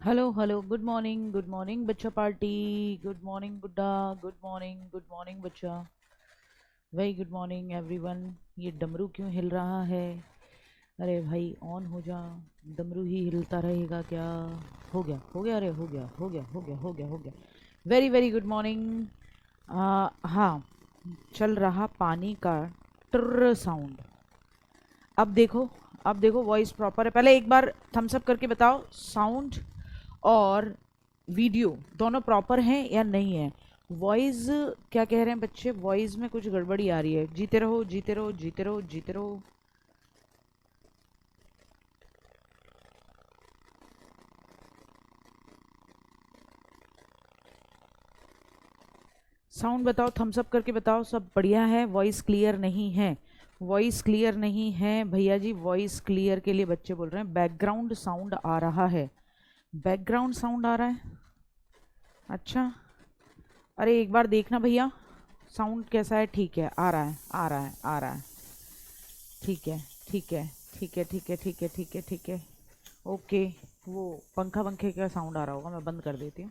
Hello good morning बच्चा party. Good morning गुड्डा। Good morning बच्चा। Very good morning everyone. ये डमरू क्यों हिल रहा है? अरे भाई ऑन हो जा। डमरू ही हिलता रहेगा क्या? हो गया अरे हो गया। Very very good morning. हाँ, चल रहा पानी का ट्र साउंड। अब देखो वॉइस प्रॉपर है। पहले एक बार थम्स अप करके बताओ साउंड और वीडियो दोनों प्रॉपर हैं या नहीं है। वॉइस क्या कह रहे हैं बच्चे? वॉइस में कुछ गड़बड़ी आ रही है। जीते रहो जीते रहो जीते रहो जीते रहो। साउंड बताओ, थम्स अप करके बताओ सब बढ़िया है। वॉइस क्लियर नहीं है, वॉइस क्लियर नहीं है भैया जी। वॉइस क्लियर के लिए बच्चे बोल रहे हैं बैकग्राउंड साउंड आ रहा है। बैकग्राउंड साउंड आ रहा है? अच्छा, अरे एक बार देखना भैया साउंड कैसा है। ठीक है, आ रहा है आ रहा है आ रहा है। ठीक है ठीक है ठीक है ठीक है ठीक है ठीक है ठीक है। ओके, वो पंखा पंखे का साउंड आ रहा होगा, मैं बंद कर देती हूँ।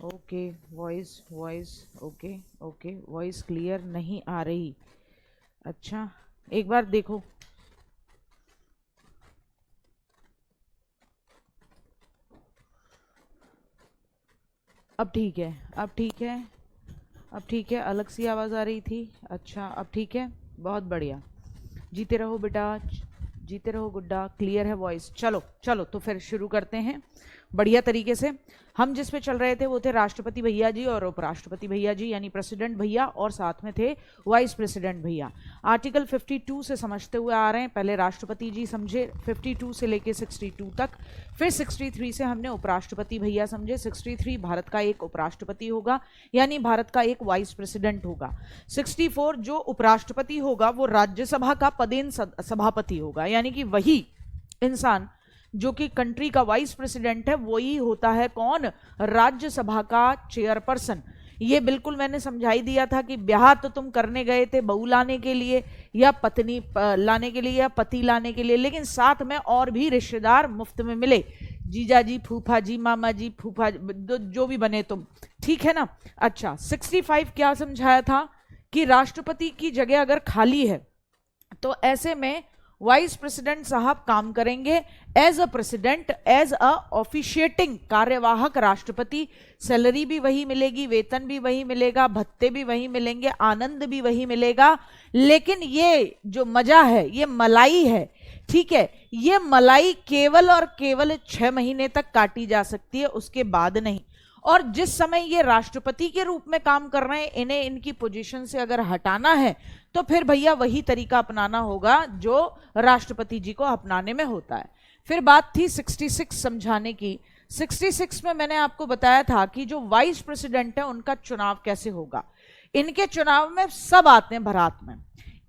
Okay, voice voice okay okay. Voice clear नहीं आ रही। अच्छा, एक बार देखो। अब ठीक है, अब ठीक है, अब ठीक है। अलग सी आवाज़ आ रही थी। अच्छा अब ठीक है, बहुत बढ़िया। जीते रहो बेटा, जीते रहो गुड्डा। क्लियर है वॉइस। चलो चलो तो फिर शुरू करते हैं बढ़िया तरीके से। हम जिस पे चल रहे थे वो थे राष्ट्रपति भैया जी और उपराष्ट्रपति भैया जी, यानी प्रेसिडेंट भैया और साथ में थे वाइस प्रेसिडेंट भैया। आर्टिकल 52 से समझते हुए आ रहे हैं। पहले राष्ट्रपति जी समझे 52 से लेके 62 तक, फिर 63 से हमने उपराष्ट्रपति भैया समझे। 63 भारत का एक उपराष्ट्रपति होगा, यानी भारत का एक वाइस प्रेसिडेंट होगा। 64 जो उपराष्ट्रपति होगा वो राज्यसभा का पदेन सभापति होगा, यानी कि वही इंसान जो कि कंट्री का वाइस प्रेसिडेंट है वही होता है कौन? राज्यसभा का चेयरपर्सन। ये बिल्कुल मैंने समझाई दिया था कि ब्याह तो तुम करने गए थे बहू लाने के लिए या पत्नी लाने के लिए या पति लाने के लिए, लेकिन साथ में और भी रिश्तेदार मुफ्त में मिले। जीजा जी, फूफा जी, मामा जी, फूफा जो भी बने तुम, ठीक है ना। अच्छा, 65 क्या समझाया था कि राष्ट्रपति की जगह अगर खाली है तो ऐसे में वाइस प्रेसिडेंट साहब काम करेंगे as a president, as a officiating कार्यवाहक राष्ट्रपति। सैलरी भी वही मिलेगी, वेतन भी वही मिलेगा, भत्ते भी वही मिलेंगे, आनंद भी वही मिलेगा। लेकिन ये जो मजा है, ये मलाई है, ठीक है, ये मलाई केवल और केवल 6 महीने तक काटी जा सकती है, उसके बाद नहीं। और जिस समय ये राष्ट्रपति के रूप में काम कर रहे हैं, इन्हें इनकी पोजीशन से अगर हटाना है तो फिर भैया वही तरीका अपनाना होगा जो राष्ट्रपति जी को अपनाने में होता है। फिर बात थी 66 समझाने की। 66 में मैंने आपको बताया था कि जो वाइस प्रेसिडेंट है उनका चुनाव कैसे होगा। इनके चुनाव में सब आते हैं बारात में,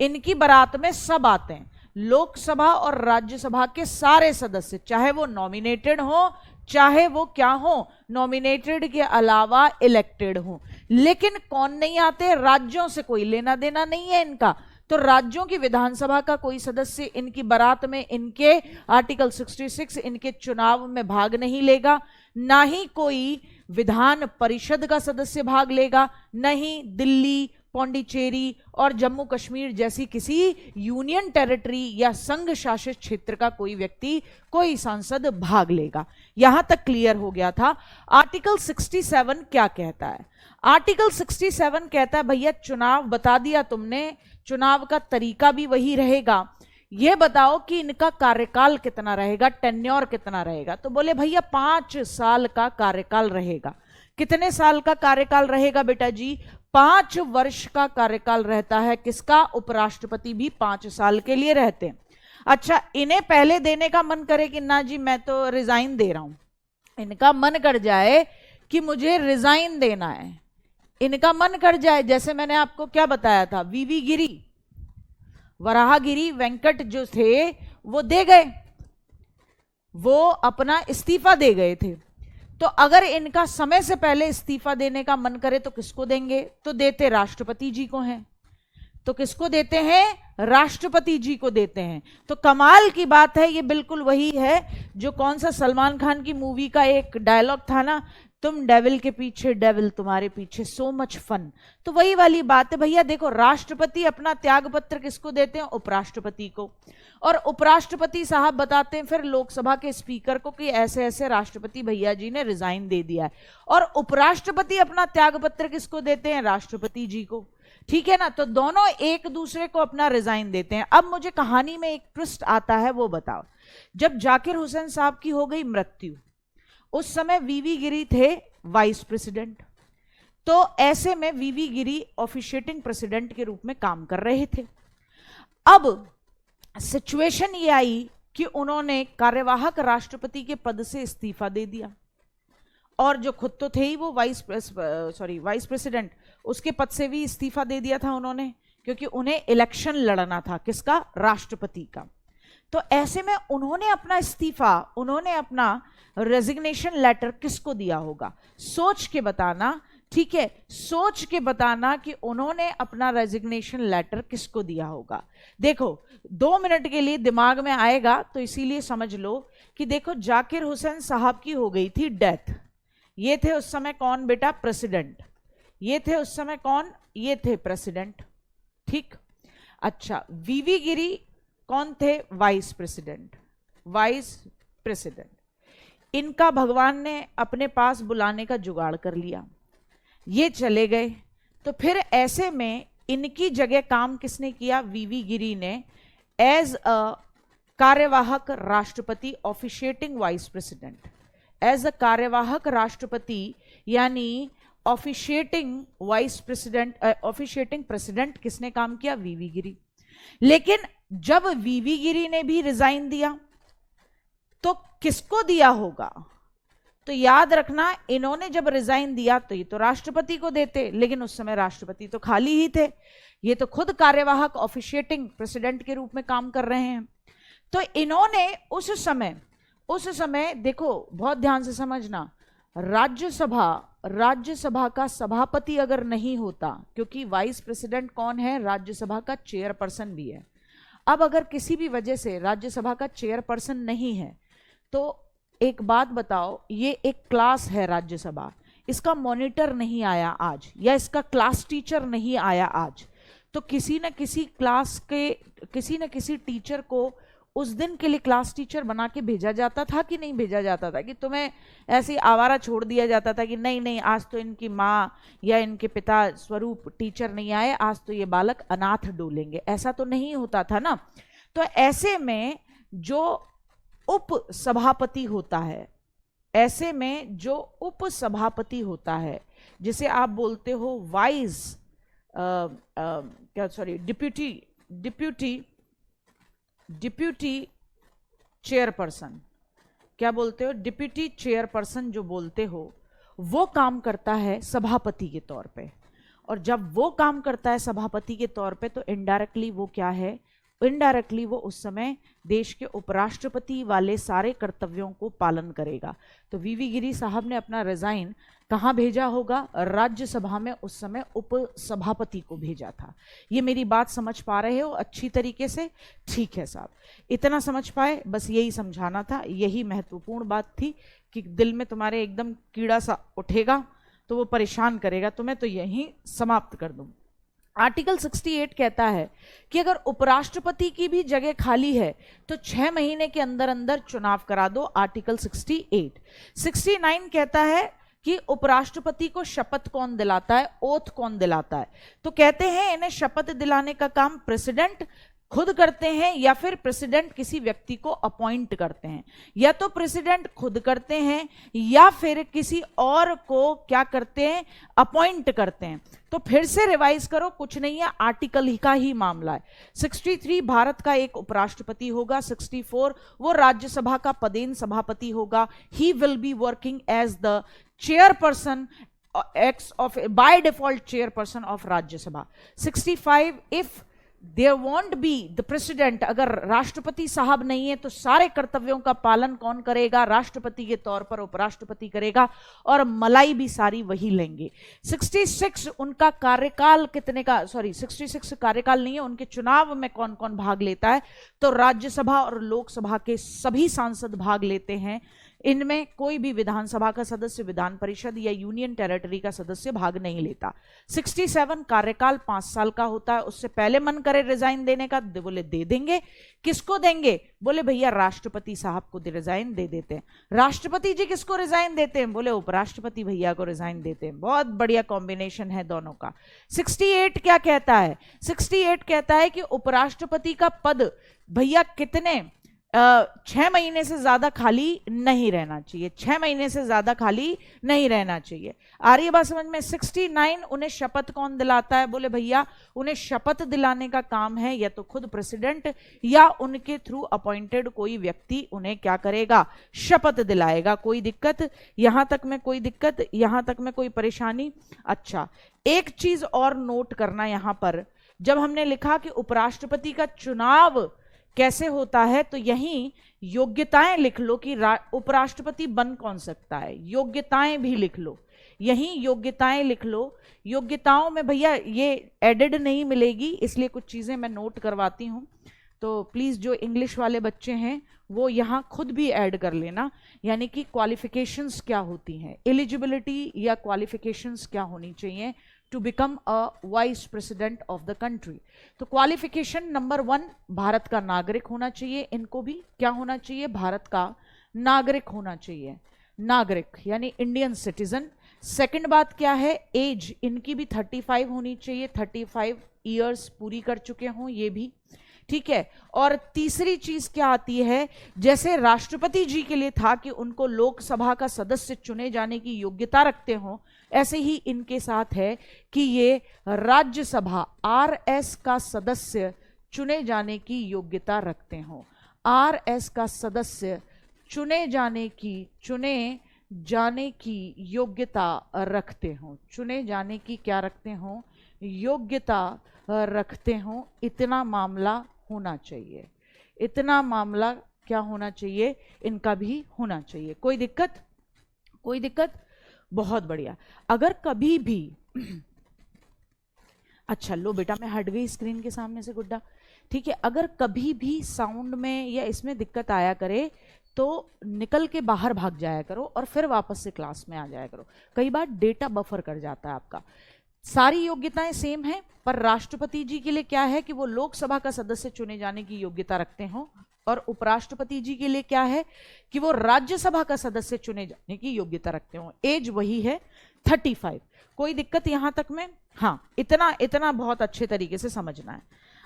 इनकी बारात में सब आते हैं, लोकसभा और राज्यसभा के सारे सदस्य, चाहे वो नॉमिनेटेड हो चाहे वो क्या हो, नॉमिनेटेड के अलावा इलेक्टेड हो। लेकिन कौन नहीं आते? राज्यों से कोई लेना देना नहीं है इनका, तो राज्यों की विधानसभा का कोई सदस्य इनकी बारात में, इनके आर्टिकल 66 इनके चुनाव में भाग नहीं लेगा। ना ही कोई विधान परिषद का सदस्य भाग लेगा, नहीं दिल्ली, पौंडीचेरी और जम्मू कश्मीर जैसी किसी यूनियन टेरिटरी या संघ शासित क्षेत्र का कोई व्यक्ति, कोई सांसद भाग लेगा। यहां तक क्लियर हो गया था। आर्टिकल 67 क्या कहता है? आर्टिकल 67 कहता है भैया चुनाव बता दिया तुमने, चुनाव का तरीका भी वही रहेगा। ये बताओ कि इनका कार्यकाल कितना रहेगा, टेन्योर कितना रहेगा। तो बोले भैया 5 साल का कार्यकाल रहेगा। कितने साल का कार्यकाल रहेगा बेटा जी? 5 वर्ष का कार्यकाल रहता है। किसका? उपराष्ट्रपति भी 5 साल के लिए रहते हैं। अच्छा, इन्हें पहले देने का मन करे कि ना जी मैं तो रिजाइन दे रहा हूं, इनका मन कर जाए कि मुझे रिजाइन देना है, इनका मन कर जाए, जैसे मैंने आपको क्या बताया था, वीवी गिरी, वराहगिरी वेंकट जो थे वो दे गए, वो अपना इस्तीफा दे गए थे। तो अगर इनका समय से पहले इस्तीफा देने का मन करे तो किसको देंगे? तो देते राष्ट्रपति जी को हैं। तो किसको देते हैं? राष्ट्रपति जी को देते हैं। तो कमाल की बात है, ये बिल्कुल वही है जो कौन सा सलमान खान की मूवी का एक डायलॉग था ना, तुम डेविल के पीछे डेविल तुम्हारे पीछे, सो मच फन। तो वही वाली बात है भैया। देखो, राष्ट्रपति अपना त्याग पत्र किसको देते हैं? उपराष्ट्रपति को। और उपराष्ट्रपति साहब बताते हैं फिर लोकसभा के स्पीकर को कि ऐसे ऐसे राष्ट्रपति भैया जी ने रिजाइन दे दिया है। और उपराष्ट्रपति अपना त्याग पत्र किसको देते हैं? राष्ट्रपति जी को। ठीक है ना? तो दोनों एक दूसरे को अपना रिजाइन देते हैं। अब मुझे कहानी में एक ट्विस्ट आता है, वो बताओ। जब जाकिर हुसैन साहब की हो गई मृत्यु, उस समय वीवी गिरी थे वाइस प्रेसिडेंट। तो ऐसे में वीवी गिरी ऑफिशिएटिंग प्रेसिडेंट के रूप में काम कर रहे थे। अब सिचुएशन ये आई कि उन्होंने कार्यवाहक राष्ट्रपति के पद से इस्तीफा दे दिया, और जो खुद तो थे ही वो वाइस प्रेसिडेंट, उसके पद से भी इस्तीफा दे दिया था उन्होंने, क्योंकि उन्हें इलेक्शन लड़ना था। किसका? राष्ट्रपति का। तो ऐसे में उन्होंने अपना इस्तीफा, उन्होंने अपना रेजिग्नेशन लेटर किसको दिया होगा? सोच के बताना, ठीक है? सोच के बताना कि उन्होंने अपना रेजिग्नेशन लेटर किसको दिया होगा। देखो, 2 मिनट के लिए दिमाग में आएगा, तो इसीलिए समझ लो कि देखो, जाकिर हुसैन साहब की हो गई थी डेथ। ये थे उस समय कौन बेटा? प्रेसिडेंट। ये थे उस समय कौन? ये थे प्रेसिडेंट। ठीक। अच्छा, वीवी गिरी कौन थे? Vice president. Vice president. इनका भगवान ने अपने पास बुलाने का जुगाड़ कर लिया, ये चले गए। तो फिर ऐसे में इनकी जगह काम किसने किया? वीवी गिरी ने, एज अ कार्यवाहक राष्ट्रपति, officiating vice president, as a कार्यवाहक राष्ट्रपति यानी officiating vice president, officiating president किसने काम किया? वीवी गिरी। लेकिन जब वीवी गिरी ने भी रिजाइन दिया तो किसको दिया होगा? तो याद रखना, इन्होंने जब रिजाइन दिया तो ये तो राष्ट्रपति को देते, लेकिन उस समय राष्ट्रपति तो खाली ही थे। ये तो खुद कार्यवाहक ऑफिशिएटिंग प्रेसिडेंट के रूप में काम कर रहे हैं। तो इन्होंने उस समय देखो, बहुत ध्यान से समझना, राज्यसभा का सभापति अगर नहीं होता, क्योंकि वाइस प्रेसिडेंट कौन है? राज्यसभा का चेयरपर्सन भी है। अब अगर किसी भी वजह से राज्यसभा का चेयरपर्सन नहीं है, तो एक बात बताओ, ये एक क्लास है राज्यसभा, इसका मॉनिटर नहीं आया आज, या इसका क्लास टीचर नहीं आया आज, तो किसी न किसी क्लास के किसी न किसी टीचर को उस दिन के लिए क्लास टीचर बना के भेजा जाता था कि नहीं भेजा जाता था? कि तुम्हें ऐसे आवारा छोड़ दिया जाता था कि नहीं नहीं, आज तो इनकी माँ या इनके पिता स्वरूप टीचर नहीं आए, आज तो ये बालक अनाथ डोलेंगे। ऐसा तो नहीं होता था ना। तो ऐसे में जो उप सभापति होता है, ऐसे में जो उप सभापति होता है, जिसे आप बोलते हो वाइस डिप्यूटी चेयरपर्सन, क्या बोलते हो? डिप्यूटी चेयरपर्सन जो बोलते हो, वो काम करता है सभापति के तौर पे। और जब वो काम करता है सभापति के तौर पे, तो इनडायरेक्टली वो क्या है? इनडायरेक्टली वो उस समय देश के उपराष्ट्रपति वाले सारे कर्तव्यों को पालन करेगा। तो वीवी गिरी साहब ने अपना रिजाइन कहाँ भेजा होगा? राज्यसभा में उस समय उप सभापति को भेजा था। ये मेरी बात समझ पा रहे हो अच्छी तरीके से? ठीक है साहब, इतना समझ पाए? बस यही समझाना था, यही महत्वपूर्ण बात थी कि दिल में तुम्हारे एकदम कीड़ा सा उठेगा तो वो परेशान करेगा तुम्हें, तो यहीं समाप्त कर दूं। आर्टिकल 68 कहता है कि अगर उपराष्ट्रपति की भी जगह खाली है तो 6 महीने के अंदर अंदर चुनाव करा दो। आर्टिकल 68। 69 कहता है कि उपराष्ट्रपति को शपथ कौन दिलाता है? ओथ कौन दिलाता है? तो कहते हैं इन्हें शपथ दिलाने का काम प्रेसिडेंट खुद करते हैं, या फिर प्रेसिडेंट किसी व्यक्ति को अपॉइंट करते हैं। या तो प्रेसिडेंट खुद करते हैं, या फिर किसी और को क्या करते हैं? अपॉइंट करते हैं। तो फिर से रिवाइज करो, कुछ नहीं है, आर्टिकल का ही मामला है। 63 भारत का एक उपराष्ट्रपति होगा। 64 वो राज्यसभा का पदेन सभापति होगा। He will be working as the chairperson by default chairperson of Rajya Sabha. 65 if there won't be the president, अगर राष्ट्रपति साहब नहीं है तो सारे कर्तव्यों का पालन कौन करेगा? राष्ट्रपति के तौर पर उपराष्ट्रपति करेगा, और मलाई भी सारी वही लेंगे। 66 उनका कार्यकाल कितने का, सॉरी 66 कार्यकाल नहीं है, उनके चुनाव में कौन कौन भाग लेता है? तो राज्यसभा और लोकसभा के सभी सांसद भाग लेते हैं। इनमें कोई भी विधानसभा का सदस्य, विधान परिषद या यूनियन टेरिटरी का सदस्य भाग नहीं लेता। 67 कार्यकाल 5 साल का होता है। उससे पहले मन करे रिजाइन देने का, बोले दे देंगे। किसको देंगे? बोले भैया राष्ट्रपति साहब को रिजाइन दे देते हैं। राष्ट्रपति जी किसको रिजाइन देते हैं? बोले उपराष्ट्रपति भैया को रिजाइन देते हैं। बहुत बढ़िया कॉम्बिनेशन है दोनों का। 68 क्या कहता है? 68 कहता है कि उपराष्ट्रपति का पद भैया कितने 6 महीने से ज्यादा खाली नहीं रहना चाहिए। 6 महीने से ज्यादा खाली नहीं रहना चाहिए। आ रही है बात समझ में? 69 उन्हें शपथ कौन दिलाता है? बोले भैया उन्हें शपथ दिलाने का काम है या तो खुद प्रेसिडेंट या उनके थ्रू अपॉइंटेड कोई व्यक्ति उन्हें क्या करेगा? शपथ दिलाएगा। कोई दिक्कत यहां तक में? कोई दिक्कत यहां तक में? कोई परेशानी? अच्छा, एक चीज और नोट करना यहां पर, जब हमने लिखा कि उपराष्ट्रपति का चुनाव कैसे होता है, तो यहीं योग्यताएं लिख लो कि उपराष्ट्रपति बन कौन सकता है। योग्यताएं भी लिख लो, यहीं योग्यताएं लिख लो। योग्यताओं में भैया ये एडेड नहीं मिलेगी, इसलिए कुछ चीजें मैं नोट करवाती हूं, तो प्लीज जो इंग्लिश वाले बच्चे हैं वो यहाँ खुद भी ऐड कर लेना। यानी कि क्वालिफिकेशंस क्या होती हैं, एलिजिबिलिटी या क्वालिफिकेशंस क्या होनी चाहिए to become a vice president of the country. तो क्वालिफिकेशन नंबर 1 भारत का नागरिक होना चाहिए। इनको भी क्या होना चाहिए? भारत का नागरिक होना चाहिए। नागरिक यानी इंडियन सिटीजन। सेकंड बात क्या है? एज इनकी भी 35 होनी चाहिए, 35 ईयर्स पूरी कर चुके हों ये भी, ठीक है। और तीसरी चीज क्या आती है? जैसे राष्ट्रपति जी के लिए था कि उनको लोकसभा का सदस्य चुने जाने की योग्यता रखते हो, ऐसे ही इनके साथ है कि ये राज्यसभा RS का सदस्य चुने जाने की योग्यता रखते हो। RS का सदस्य चुने जाने की योग्यता रखते हो। चुने जाने की क्या रखते हो? योग्यता रखते हो। इतना मामला होना चाहिए। इतना मामला क्या होना चाहिए? इनका भी होना चाहिए। कोई दिक्कत? कोई दिक्कत? बहुत बढ़िया। अगर कभी भी अच्छा लो बेटा, मैं हट गई स्क्रीन के सामने से गुड्डा, ठीक है। अगर कभी भी साउंड में या इसमें दिक्कत आया करे तो निकल के बाहर भाग जाया करो और फिर वापस से क्लास में आ जाया करो। कई बार डेटा बफर कर जाता है आपका। सारी योग्यताएं सेम हैं, पर राष्ट्रपति जी के लिए क्या है कि वो लोकसभा का सदस्य चुने जाने की योग्यता रखते हो, और उपराष्ट्रपति जी के लिए क्या है कि वो राज्यसभा का सदस्य चुने जाने की योग्यता रखते हो। एज वही है 35। कोई दिक्कत यहां तक में? हाँ, इतना बहुत अच्छे तरीके से समझना है।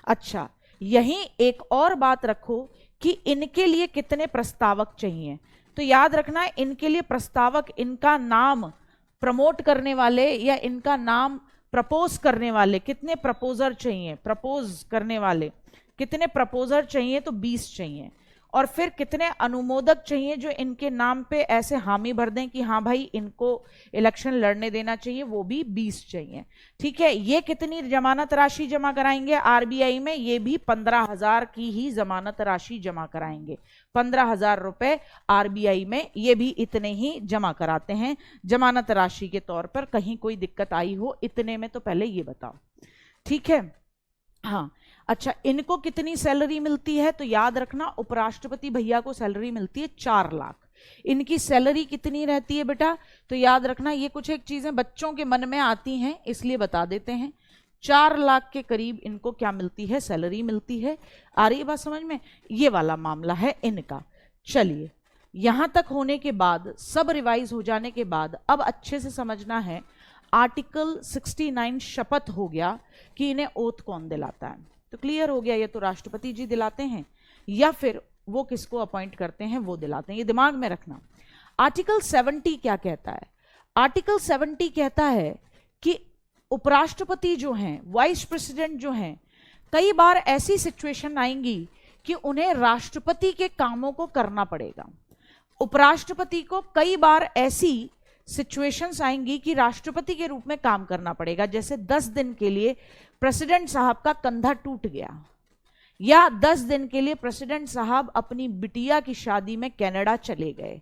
अच्छा, यहीं एक और बात रखो कि इनके लिए कितने प्रस्तावक चाहिए। तो याद रखना है, इनके लिए प्रस्तावक इनका नाम प्रमोट करने वाले या इनका नाम प्रपोज करने वाले कितने प्रपोजर चाहिए? प्रपोज करने वाले कितने प्रपोजर चाहिए? तो 20 चाहिए। और फिर कितने अनुमोदक चाहिए जो इनके नाम पे ऐसे हामी भर दें कि हाँ भाई इनको इलेक्शन लड़ने देना चाहिए? वो भी 20 चाहिए, ठीक है। ये कितनी जमानत राशि जमा कराएंगे RBI में? ये भी 15,000 की ही जमानत राशि जमा कराएंगे। 15,000 रुपए RBI में ये भी इतने ही जमा कराते हैं जमानत राशि के तौर पर। कहीं कोई दिक्कत आई हो इतने में तो पहले ये बताओ, ठीक है। हाँ, अच्छा, इनको कितनी सैलरी मिलती है? तो याद रखना, उपराष्ट्रपति भैया को सैलरी मिलती है 4 लाख। इनकी सैलरी कितनी रहती है बेटा? तो याद रखना, ये कुछ एक चीजें बच्चों के मन में आती हैं इसलिए बता देते हैं। 4 लाख के करीब इनको क्या मिलती है? सैलरी मिलती है। आ रही है बात समझ में? ये वाला मामला है इनका। चलिए, यहां तक होने के बाद, सब रिवाइज हो जाने के बाद, अब अच्छे से समझना है। आर्टिकल 69 शपथ हो गया कि इन्हें ओथ कौन दिलाता है, तो क्लियर हो गया, ये तो राष्ट्रपति जी दिलाते हैं या फिर वो किसको अपॉइंट करते हैं वो दिलाते हैं। ये दिमाग में रखना। आर्टिकल 70 क्या कहता है? आर्टिकल 70 कहता है कि उपराष्ट्रपति जो हैं, वाइस प्रेसिडेंट जो हैं, कई बार ऐसी सिचुएशन आएंगी कि उन्हें राष्ट्रपति के कामों को करना पड़ेगा। उपराष्ट्रपति को कई बार ऐसी सिचुएशंस आएंगी कि राष्ट्रपति के रूप में काम करना पड़ेगा। जैसे 10 दिन के लिए प्रेसिडेंट साहब का कंधा टूट गया, या 10 दिन के लिए प्रेसिडेंट साहब अपनी बिटिया की शादी में कनाडा चले गए।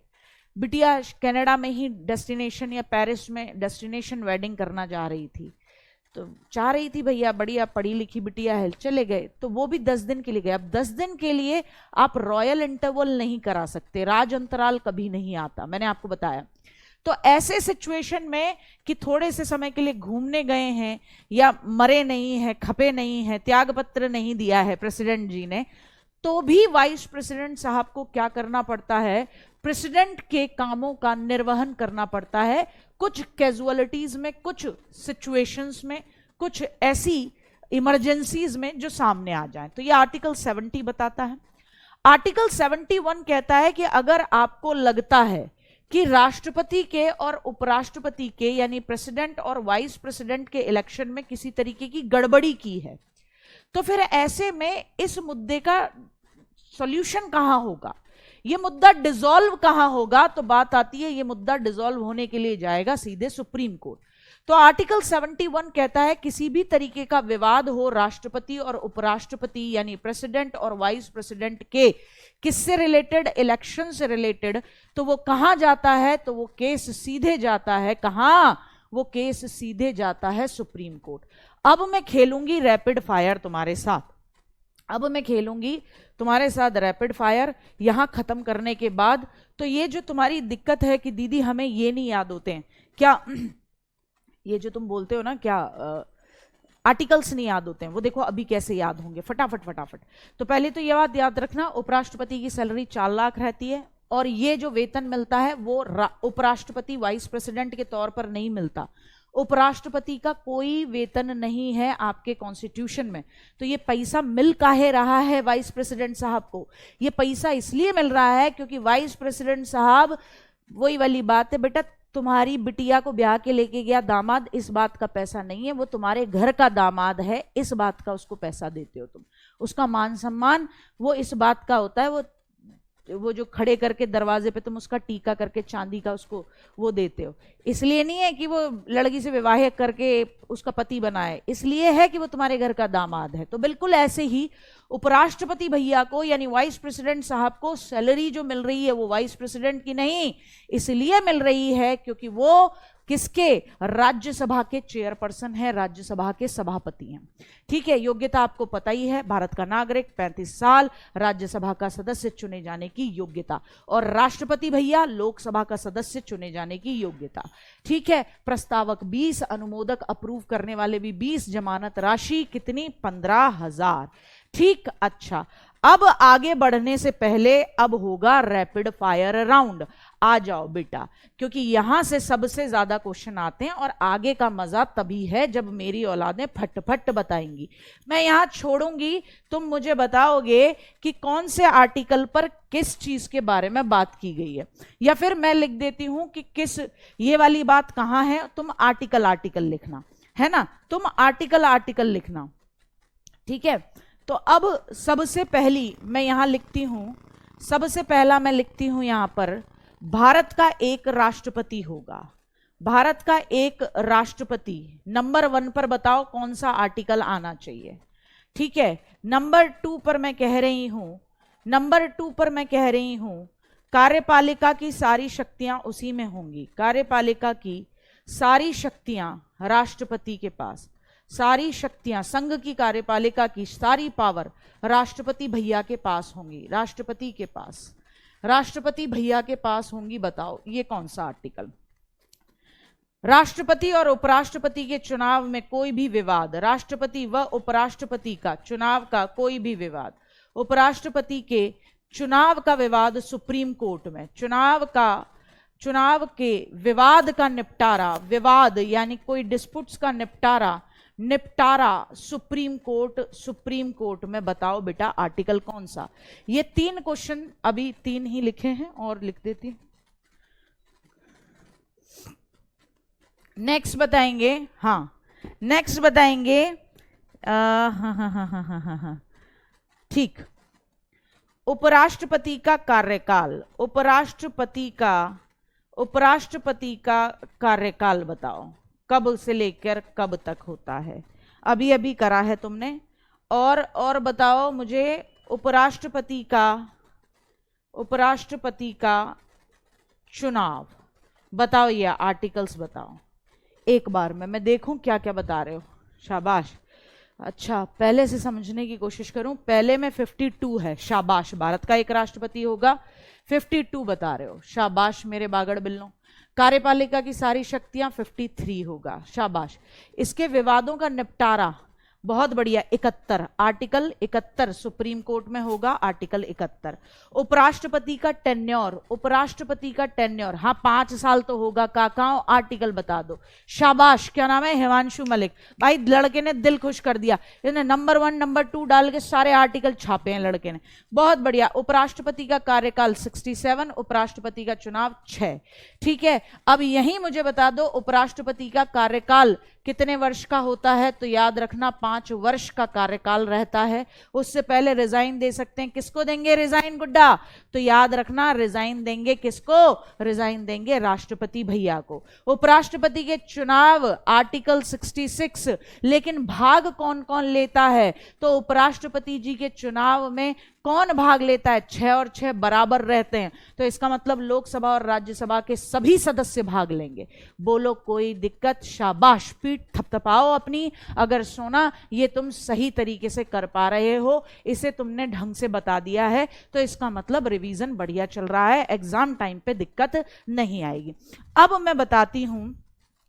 बिटिया कनाडा में ही डेस्टिनेशन या पेरिस में डेस्टिनेशन वेडिंग करना जा रही थी, तो चाह रही थी भैया बढ़िया पढ़ी लिखी बिटिया है, चले गए, तो वो भी 10 दिन के लिए गए। अब 10 दिन के लिए आप रॉयल इंटरवल नहीं करा सकते, राज अंतराल कभी नहीं आता, मैंने आपको बताया। तो ऐसे सिचुएशन में कि थोड़े से समय के लिए घूमने गए हैं या मरे नहीं हैं, खपे नहीं हैं, त्याग पत्र नहीं दिया है प्रेसिडेंट जी ने, तो भी वाइस प्रेसिडेंट साहब को क्या करना पड़ता है, प्रेसिडेंट के कामों का निर्वहन करना पड़ता है। कुछ कैजुअलिटीज में, कुछ सिचुएशंस में, कुछ ऐसी इमरजेंसीज में जो सामने आ जाए। तो ये आर्टिकल 70 बताता है। आर्टिकल 71 कहता है कि अगर आपको लगता है कि राष्ट्रपति के और उपराष्ट्रपति के यानी प्रेसिडेंट और वाइस प्रेसिडेंट के इलेक्शन में किसी तरीके की गड़बड़ी की है, तो फिर ऐसे में इस मुद्दे का सॉल्यूशन कहां होगा, ये मुद्दा डिसॉल्व कहां होगा? तो बात आती है ये मुद्दा डिसॉल्व होने के लिए जाएगा सीधे सुप्रीम कोर्ट। तो आर्टिकल 71 कहता है किसी भी तरीके का विवाद हो राष्ट्रपति और उपराष्ट्रपति यानी प्रेसिडेंट और वाइस प्रेसिडेंट के किससे रिलेटेड, इलेक्शन से रिलेटेड, तो वो कहां जाता है? तो वो केस सीधे जाता है कहां? वो केस सीधे जाता है सुप्रीम कोर्ट। अब मैं खेलूंगी रैपिड फायर तुम्हारे साथ, अब मैं खेलूंगी तुम्हारे साथ रैपिड फायर यहां खत्म करने के बाद। तो ये जो तुम्हारी दिक्कत है कि दीदी हमें ये नहीं याद होते हैं क्या, ये जो तुम बोलते हो ना क्या आर्टिकल्स नहीं याद होते हैं, वो देखो अभी कैसे याद होंगे, फटाफट फटाफट। तो पहले तो ये बात याद रखना, उपराष्ट्रपति की सैलरी 4 लाख रहती है, और ये जो वेतन मिलता है वो उपराष्ट्रपति वाइस प्रेसिडेंट के तौर पर नहीं मिलता। उपराष्ट्रपति का कोई वेतन नहीं है आपके कॉन्स्टिट्यूशन में। तो ये पैसा मिल काहे रहा है वाइस प्रेसिडेंट साहब को? ये पैसा इसलिए मिल रहा है क्योंकि वाइस प्रेसिडेंट साहब, वही वाली बात है बेटा, तुम्हारी बिटिया को ब्याह के लेके गया दामाद, इस बात का पैसा नहीं है, वो तुम्हारे घर का दामाद है, इस बात का उसको पैसा देते हो तुम। उसका मान सम्मान वो इस बात का होता है, वो जो खड़े करके दरवाजे पे तुम उसका टीका करके चांदी का उसको वो देते हो, इसलिए नहीं है कि वो लड़की से विवाह करके उसका पति बनाए, इसलिए है कि वो तुम्हारे घर का दामाद है। तो बिल्कुल ऐसे ही उपराष्ट्रपति भैया को यानी वाइस प्रेसिडेंट साहब को सैलरी जो मिल रही है वो वाइस प्रेसिडेंट की नहीं इसलिए मिल रही है क्योंकि वो किसके, राज्यसभा के चेयरपर्सन है, राज्यसभा के सभापति हैं। ठीक है, योग्यता आपको पता ही है, भारत का नागरिक, 35 साल, राज्यसभा का सदस्य चुने जाने की योग्यता, और राष्ट्रपति भैया लोकसभा का सदस्य चुने जाने की योग्यता। ठीक है, प्रस्तावक 20, अनुमोदक अप्रूव करने वाले भी 20, जमानत राशि कितनी, 15,000। ठीक, अच्छा, अब आगे बढ़ने से पहले अब होगा रैपिड फायर राउंड। आ जाओ बेटा, क्योंकि यहां से सबसे ज्यादा क्वेश्चन आते हैं और आगे का मजा तभी है जब मेरी औलादें फट बताएंगी। मैं यहां छोड़ूंगी, तुम मुझे बताओगे कि कौन से आर्टिकल पर किस चीज के बारे में बात की गई है, या फिर मैं लिख देती हूं कि किस, ये वाली बात कहां है, तुम आर्टिकल लिखना है ना, तुम आर्टिकल लिखना। ठीक है, तो अब सबसे पहली मैं यहां लिखती हूं, सबसे पहला मैं लिखती हूं यहां पर, भारत का एक राष्ट्रपति होगा, भारत का एक राष्ट्रपति। नंबर 1 पर बताओ कौन सा आर्टिकल आना चाहिए। ठीक है, नंबर 2 पर मैं कह रही हूं, नंबर 2 पर मैं कह रही हूं कार्यपालिका की सारी शक्तियां उसी में होंगी, कार्यपालिका की सारी शक्तियां राष्ट्रपति के पास, सारी शक्तियां संघ की कार्यपालिका की सारी पावर राष्ट्रपति भैया के पास होंगी, राष्ट्रपति के पास, राष्ट्रपति भैया के पास होंगी। बताओ ये कौन सा आर्टिकल? राष्ट्रपति और उपराष्ट्रपति के चुनाव में कोई भी विवाद, राष्ट्रपति व उपराष्ट्रपति का चुनाव का कोई भी विवाद, उपराष्ट्रपति के चुनाव का विवाद सुप्रीम कोर्ट में, चुनाव के विवाद का निपटारा, विवाद यानी कोई डिस्प्यूट्स का निपटारा सुप्रीम कोर्ट में। बताओ बेटा आर्टिकल कौन सा? ये 3 क्वेश्चन, अभी 3 ही लिखे हैं और लिख देती हूं। नेक्स्ट बताएंगे, हाँ नेक्स्ट बताएंगे, हाँ ठीक, उपराष्ट्रपति का कार्यकाल, उपराष्ट्रपति उपराष्ट्रपति का कार्यकाल बताओ, कब से लेकर कब तक होता है? अभी अभी करा है तुमने। और बताओ मुझे उपराष्ट्रपति का चुनाव बताओ, या आर्टिकल्स बताओ एक बार में, मैं देखूं क्या क्या बता रहे हो। शाबाश। अच्छा, पहले से समझने की कोशिश करूं। पहले में 52 है, शाबाश। भारत का एक राष्ट्रपति होगा, 52 बता रहे हो, शाबाश मेरे बागड़ बिल्लों। कार्यपालिका की सारी शक्तियां 53 होगा, शाबाश। इसके विवादों का निपटारा, बहुत बढ़िया, 71, आर्टिकल 71 सुप्रीम कोर्ट में होगा, आर्टिकल 71। उपराष्ट्रपति का टेन्योर, हाँ 5 साल तो होगा काकाओ, आर्टिकल बता दो। शाबाश, क्या नाम है? हिमांशु मलिक। भाई लड़के ने दिल खुश कर दिया, इसने नंबर 1 नंबर 2 डाल के सारे आर्टिकल छापे हैं लड़के ने, बहुत बढ़िया। उपराष्ट्रपति का कार्यकाल 67, उपराष्ट्रपति का चुनाव 6। ठीक है, अब यही मुझे बता दो उपराष्ट्रपति का कार्यकाल कितने वर्ष का होता है? तो याद रखना 5 वर्ष का कार्यकाल रहता है। उससे पहले रिजाइन दे सकते हैं। किसको देंगे रिजाइन गुड्डा? तो याद रखना रिजाइन देंगे किसको? रिजाइन देंगे राष्ट्रपति भैया को। उपराष्ट्रपति के चुनाव आर्टिकल 66, लेकिन भाग कौन कौन लेता है? तो उपराष्ट्रपति जी के चुनाव में कौन भाग लेता है? 6 और 6 बराबर रहते हैं, तो इसका मतलब लोकसभा और राज्यसभा के सभी सदस्य भाग लेंगे। बोलो कोई दिक्कत? शाबाश, पीठ थपथपाओ अपनी अगर सोना ये तुम सही तरीके से कर पा रहे हो, इसे तुमने ढंग से बता दिया है, तो इसका मतलब रिवीजन बढ़िया चल रहा है, एग्जाम टाइम पे दिक्कत नहीं आएगी। अब मैं बताती हूं,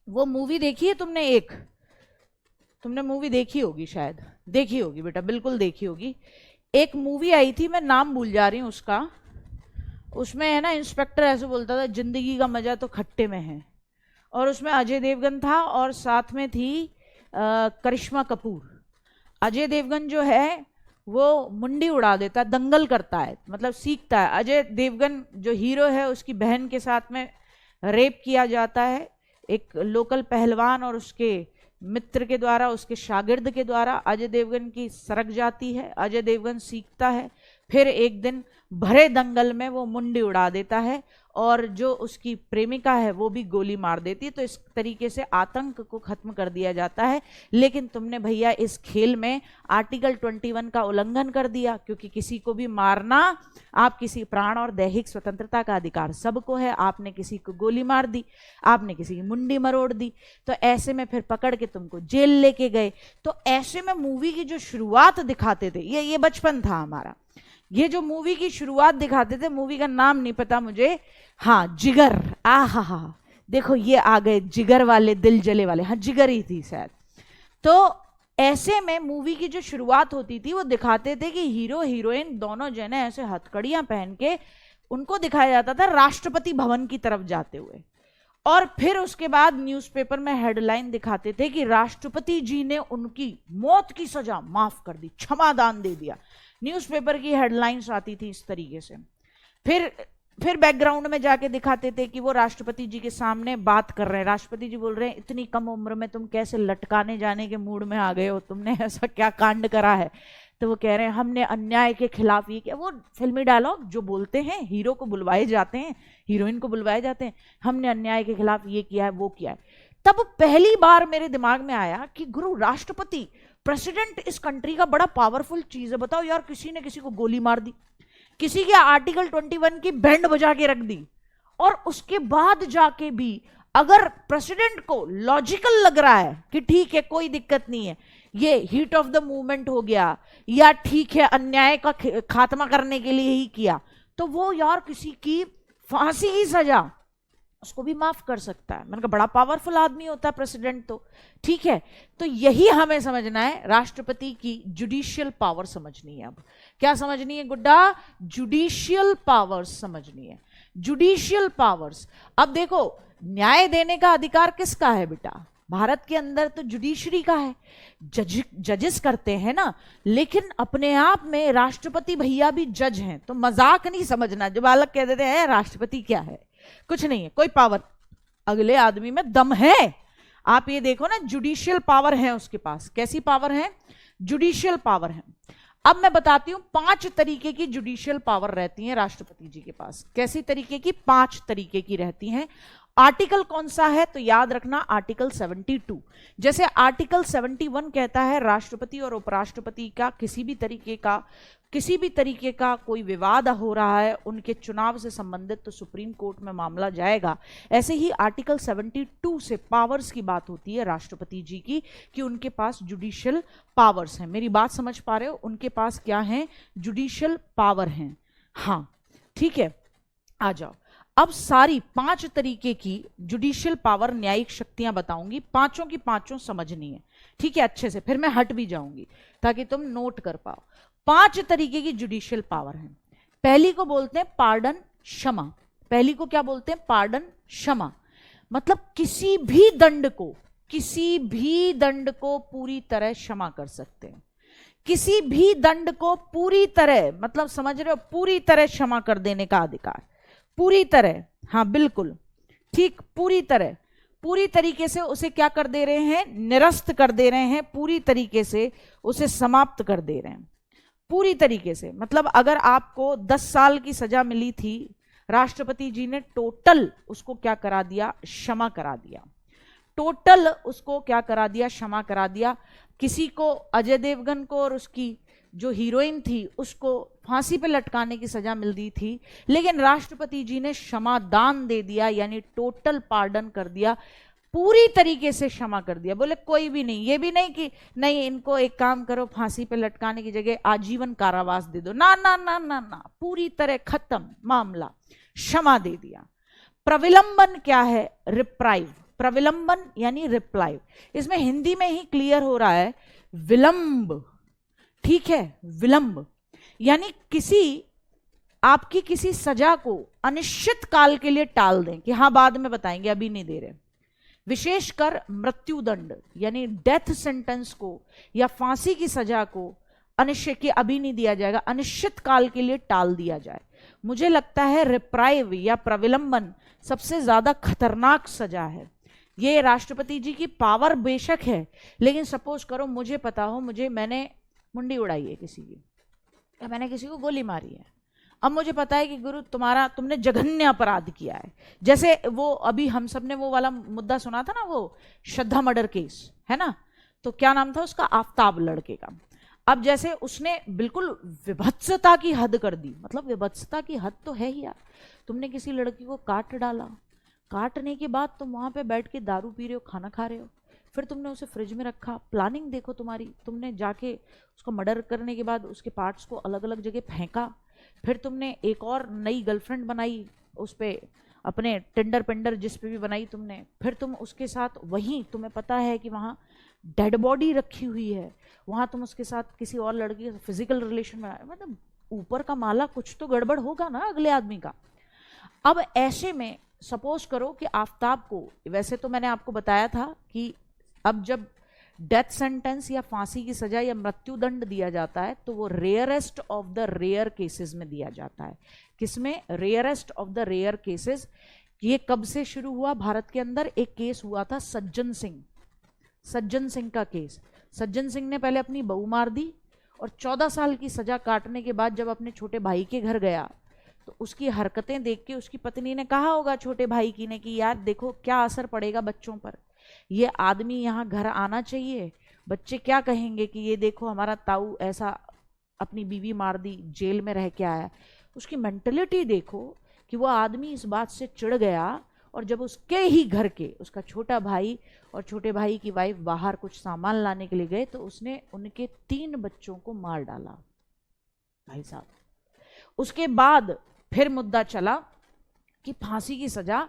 वो मूवी देखी है तुमने? तुमने मूवी देखी होगी, शायद देखी होगी बेटा, बिल्कुल देखी होगी। एक मूवी आई थी, मैं नाम भूल जा रही हूं उसका, उसमें है ना इंस्पेक्टर ऐसे बोलता था जिंदगी का मजा तो खट्टे में है, और उसमें अजय देवगन था और साथ में थी करिश्मा कपूर। अजय देवगन जो है वो मुंडी उड़ा देता है, दंगल करता है, मतलब सीखता है। अजय देवगन जो हीरो है उसकी बहन के साथ में रेप किया जाता है एक लोकल पहलवान और उसके मित्र के द्वारा, उसके शागिर्द के द्वारा। अजय देवगन की सरक जाती है, अजय देवगन सीखता है, फिर एक दिन भरे दंगल में वो मुंडी उड़ा देता है और जो उसकी प्रेमिका है वो भी गोली मार देती है। तो इस तरीके से आतंक को खत्म कर दिया जाता है। लेकिन तुमने भैया इस खेल में आर्टिकल 21 का उल्लंघन कर दिया, क्योंकि किसी को भी मारना, आप किसी प्राण और दैहिक स्वतंत्रता का अधिकार सबको है, आपने किसी को गोली मार दी, आपने किसी की मुंडी मरोड़ दी, तो ऐसे में फिर पकड़ के तुमको जेल लेके गए। तो ऐसे में मूवी की जो शुरुआत दिखाते थे, ये बचपन था हमारा, ये जो मूवी की शुरुआत दिखाते थे, मूवी का नाम नहीं पता मुझे, हाँ जिगर, आहा देखो ये आ गए जिगर वाले, दिल जले वाले, हाँ जिगर ही थी शायद। तो ऐसे में मूवी की जो शुरुआत होती थी वो दिखाते थे कि हीरो हीरोइन दोनों जने ऐसे हथकड़ियां पहन के उनको दिखाया जाता था राष्ट्रपति भवन की तरफ जाते हुए, और फिर उसके बाद न्यूज़पेपर में हेडलाइन दिखाते थे कि राष्ट्रपति जी ने उनकी मौत की सजा माफ कर दी, क्षमादान दे दिया। न्यूज़पेपर की हेडलाइंस आती थी इस तरीके से। फिर बैकग्राउंड में जाके दिखाते थे कि वो राष्ट्रपति जी के सामने बात कर रहे हैं, राष्ट्रपति जी बोल रहे हैं इतनी कम उम्र में तुम कैसे लटकाने जाने के मूड में आ गए हो, तुमने ऐसा क्या कांड करा है? तो वो कह रहे हैं हमने अन्याय के खिलाफ ये किया। वो फिल्मी डायलॉग जो बोलते हैं, हीरो को बुलवाए जाते हैं, हीरोइन को बुलवाए जाते हैं, हमने अन्याय के खिलाफ ये किया है, वो किया है। तब पहली बार मेरे दिमाग में आया कि गुरु राष्ट्रपति, प्रेसिडेंट इस कंट्री का बड़ा पावरफुल चीज है। बताओ यार, किसी ने किसी को गोली मार दी, किसी के आर्टिकल 21 की बैंड बजा के रख दी, और उसके बाद जाके भी अगर प्रेसिडेंट को लॉजिकल लग रहा है कि ठीक है कोई दिक्कत नहीं है, ये हीट ऑफ द मूवमेंट हो गया, या ठीक है अन्याय का खात्मा करने के लिए ही किया, तो वो यार किसी की फांसी की सजा उसको भी माफ कर सकता है। मैंने कहा बड़ा पावरफुल आदमी होता है प्रेसिडेंट तो। ठीक है, तो यही हमें समझना है, राष्ट्रपति की जुडिशियल पावर समझनी है। अब क्या समझनी है गुड्डा? जुडिशियल पावर्स समझनी है, जुडिशियल पावर्स। अब देखो, न्याय देने का अधिकार किसका है बेटा? भारत के अंदर तो जुडिशरी का है, जजेस करते हैं ना, लेकिन अपने आप में राष्ट्रपति भैया भी जज हैं। तो मजाक नहीं समझना, जो बालक कह देते हैं राष्ट्रपति क्या है, कुछ नहीं है, कोई पावर अगले आदमी में दम है। आप ये देखो ना, जुडिशियल पावर है उसके पास। कैसी पावर है? जुडिशियल पावर है। अब मैं बताती हूं 5 तरीके की जुडिशियल पावर रहती है राष्ट्रपति जी के पास। कैसी तरीके की? 5 तरीके की रहती हैं। आर्टिकल कौन सा है? तो याद रखना आर्टिकल 72। जैसे आर्टिकल 71 कहता है राष्ट्रपति और उपराष्ट्रपति का किसी भी तरीके का कोई विवाद हो रहा है उनके चुनाव से संबंधित तो सुप्रीम कोर्ट में मामला जाएगा। ऐसे ही आर्टिकल 72 से पावर्स की बात होती है राष्ट्रपति जी की कि उनके पास जुडिशियल पावर्स हैं। मेरी बात समझ पा रहे हो? उनके पास क्या है? जुडिशियल पावर हैं। हाँ ठीक है, आ जाओ। अब सारी 5 तरीके की जुडिशियल पावर न्यायिक शक्तियां बताऊंगी, पांचों की पांचों समझनी है, ठीक है अच्छे से, फिर मैं हट भी जाऊंगी ताकि तुम नोट कर पाओ। 5 तरीके की जुडिशियल पावर है। पहली को बोलते हैं पार्डन, क्षमा। पहली को क्या बोलते हैं? पार्डन, क्षमा। मतलब किसी भी दंड को पूरी तरह क्षमा कर सकते हैं। किसी भी दंड को पूरी तरह, मतलब समझ रहे हो, पूरी तरह क्षमा कर देने का अधिकार। पूरी तरह, हाँ बिल्कुल ठीक, पूरी तरीके से उसे क्या कर दे रहे हैं? निरस्त कर दे रहे हैं, पूरी तरीके से उसे समाप्त कर दे रहे हैं। पूरी तरीके से मतलब अगर आपको 10 साल की सजा मिली थी, राष्ट्रपति जी ने टोटल उसको क्या करा दिया? क्षमा करा दिया। टोटल उसको क्या करा दिया? क्षमा करा दिया। किसी को, अजय देवगन को और उसकी जो हीरोइन थी उसको फांसी पे लटकाने की सजा मिल दी थी, लेकिन राष्ट्रपति जी ने क्षमादान दे दिया, यानी टोटल पार्डन कर दिया, पूरी तरीके से क्षमा कर दिया। बोले कोई भी नहीं, ये भी नहीं कि नहीं इनको एक काम करो फांसी पे लटकाने की जगह आजीवन कारावास दे दो, ना ना ना ना ना, पूरी तरह खत्म मामला, क्षमा दे दिया। प्रविलंबन क्या है? रिप्राइव। प्रविलंबन यानी रिप्लाइव। इसमें हिंदी में ही क्लियर हो रहा है विलंब, ठीक है, विलंब यानी आपकी किसी सजा को अनिश्चित काल के लिए टाल दें कि हाँ बाद में बताएंगे, अभी नहीं दे रहे। विशेषकर मृत्युदंड यानी डेथ सेंटेंस को या फांसी की सजा को अनिश्चित, कि अभी नहीं दिया जाएगा, अनिश्चित काल के लिए टाल दिया जाए। मुझे लगता है रिप्राइव या प्रविलंबन सबसे ज्यादा खतरनाक सजा है। ये राष्ट्रपति जी की पावर बेशक है, लेकिन सपोज करो मुझे पता हो, मैंने मुंडी उड़ाई है किसी की, या मैंने किसी को गोली मारी है, अब मुझे पता है कि गुरु तुमने जघन्य अपराध किया है। जैसे वो अभी हम सब ने वो वाला मुद्दा सुना था ना, वो श्रद्धा मर्डर केस है ना, तो क्या नाम था उसका? आफ्ताब लड़के का। अब जैसे उसने बिल्कुल विभत्सता की हद कर दी, मतलब विभत्सता की हद तो है ही यार, तुमने किसी लड़की को काट डाला, काटने के बाद तुम वहां पे बैठ के दारू पी रहे हो, खाना खा रहे हो, फिर तुमने उसे फ्रिज में रखा। प्लानिंग देखो तुम्हारी, तुमने जाके उसको मर्डर करने के बाद उसके पार्ट्स को अलग अलग जगह फेंका, फिर तुमने एक और नई गर्लफ्रेंड बनाई, उस पर अपने टेंडर पेंडर जिस पे भी बनाई तुमने, फिर तुम उसके साथ वहीं, तुम्हें पता है कि वहाँ डेड बॉडी रखी हुई है, वहाँ तुम उसके साथ किसी और लड़की के फिजिकल रिलेशन में, मतलब ऊपर का माला कुछ तो गड़बड़ होगा ना अगले आदमी का। अब ऐसे में सपोज करो कि आफ्ताब को, वैसे तो मैंने आपको बताया था कि अब जब डेथ सेंटेंस या फांसी की सजा या मृत्युदंड दिया जाता है तो वो rarest of the rare cases में दिया जाता है। किसमें? Rarest of the rare cases. ये कब से शुरू हुआ भारत के अंदर? एक केस हुआ था सज्जन सिंह का केस। सज्जन सिंह ने पहले अपनी बहू मार दी और 14 साल की सजा काटने के बाद जब अपने छोटे भाई के घर गया तो उसकी हरकतें देख के उसकी पत्नी ने कहा होगा छोटे भाई की ने कि यार देखो क्या असर पड़ेगा बच्चों पर, ये आदमी यहाँ घर आना चाहिए, बच्चे क्या कहेंगे कि ये देखो हमारा ताऊ ऐसा अपनी बीवी मार दी, जेल में रह के आया। उसकी मेंटलिटी देखो कि वो आदमी इस बात से चिढ़ गया और जब उसके ही घर के उसका छोटा भाई और छोटे भाई की वाइफ बाहर कुछ सामान लाने के लिए गए तो उसने उनके 3 बच्चों को मार डाला भाई साहब। उसके बाद फिर मुद्दा चला कि फांसी की सजा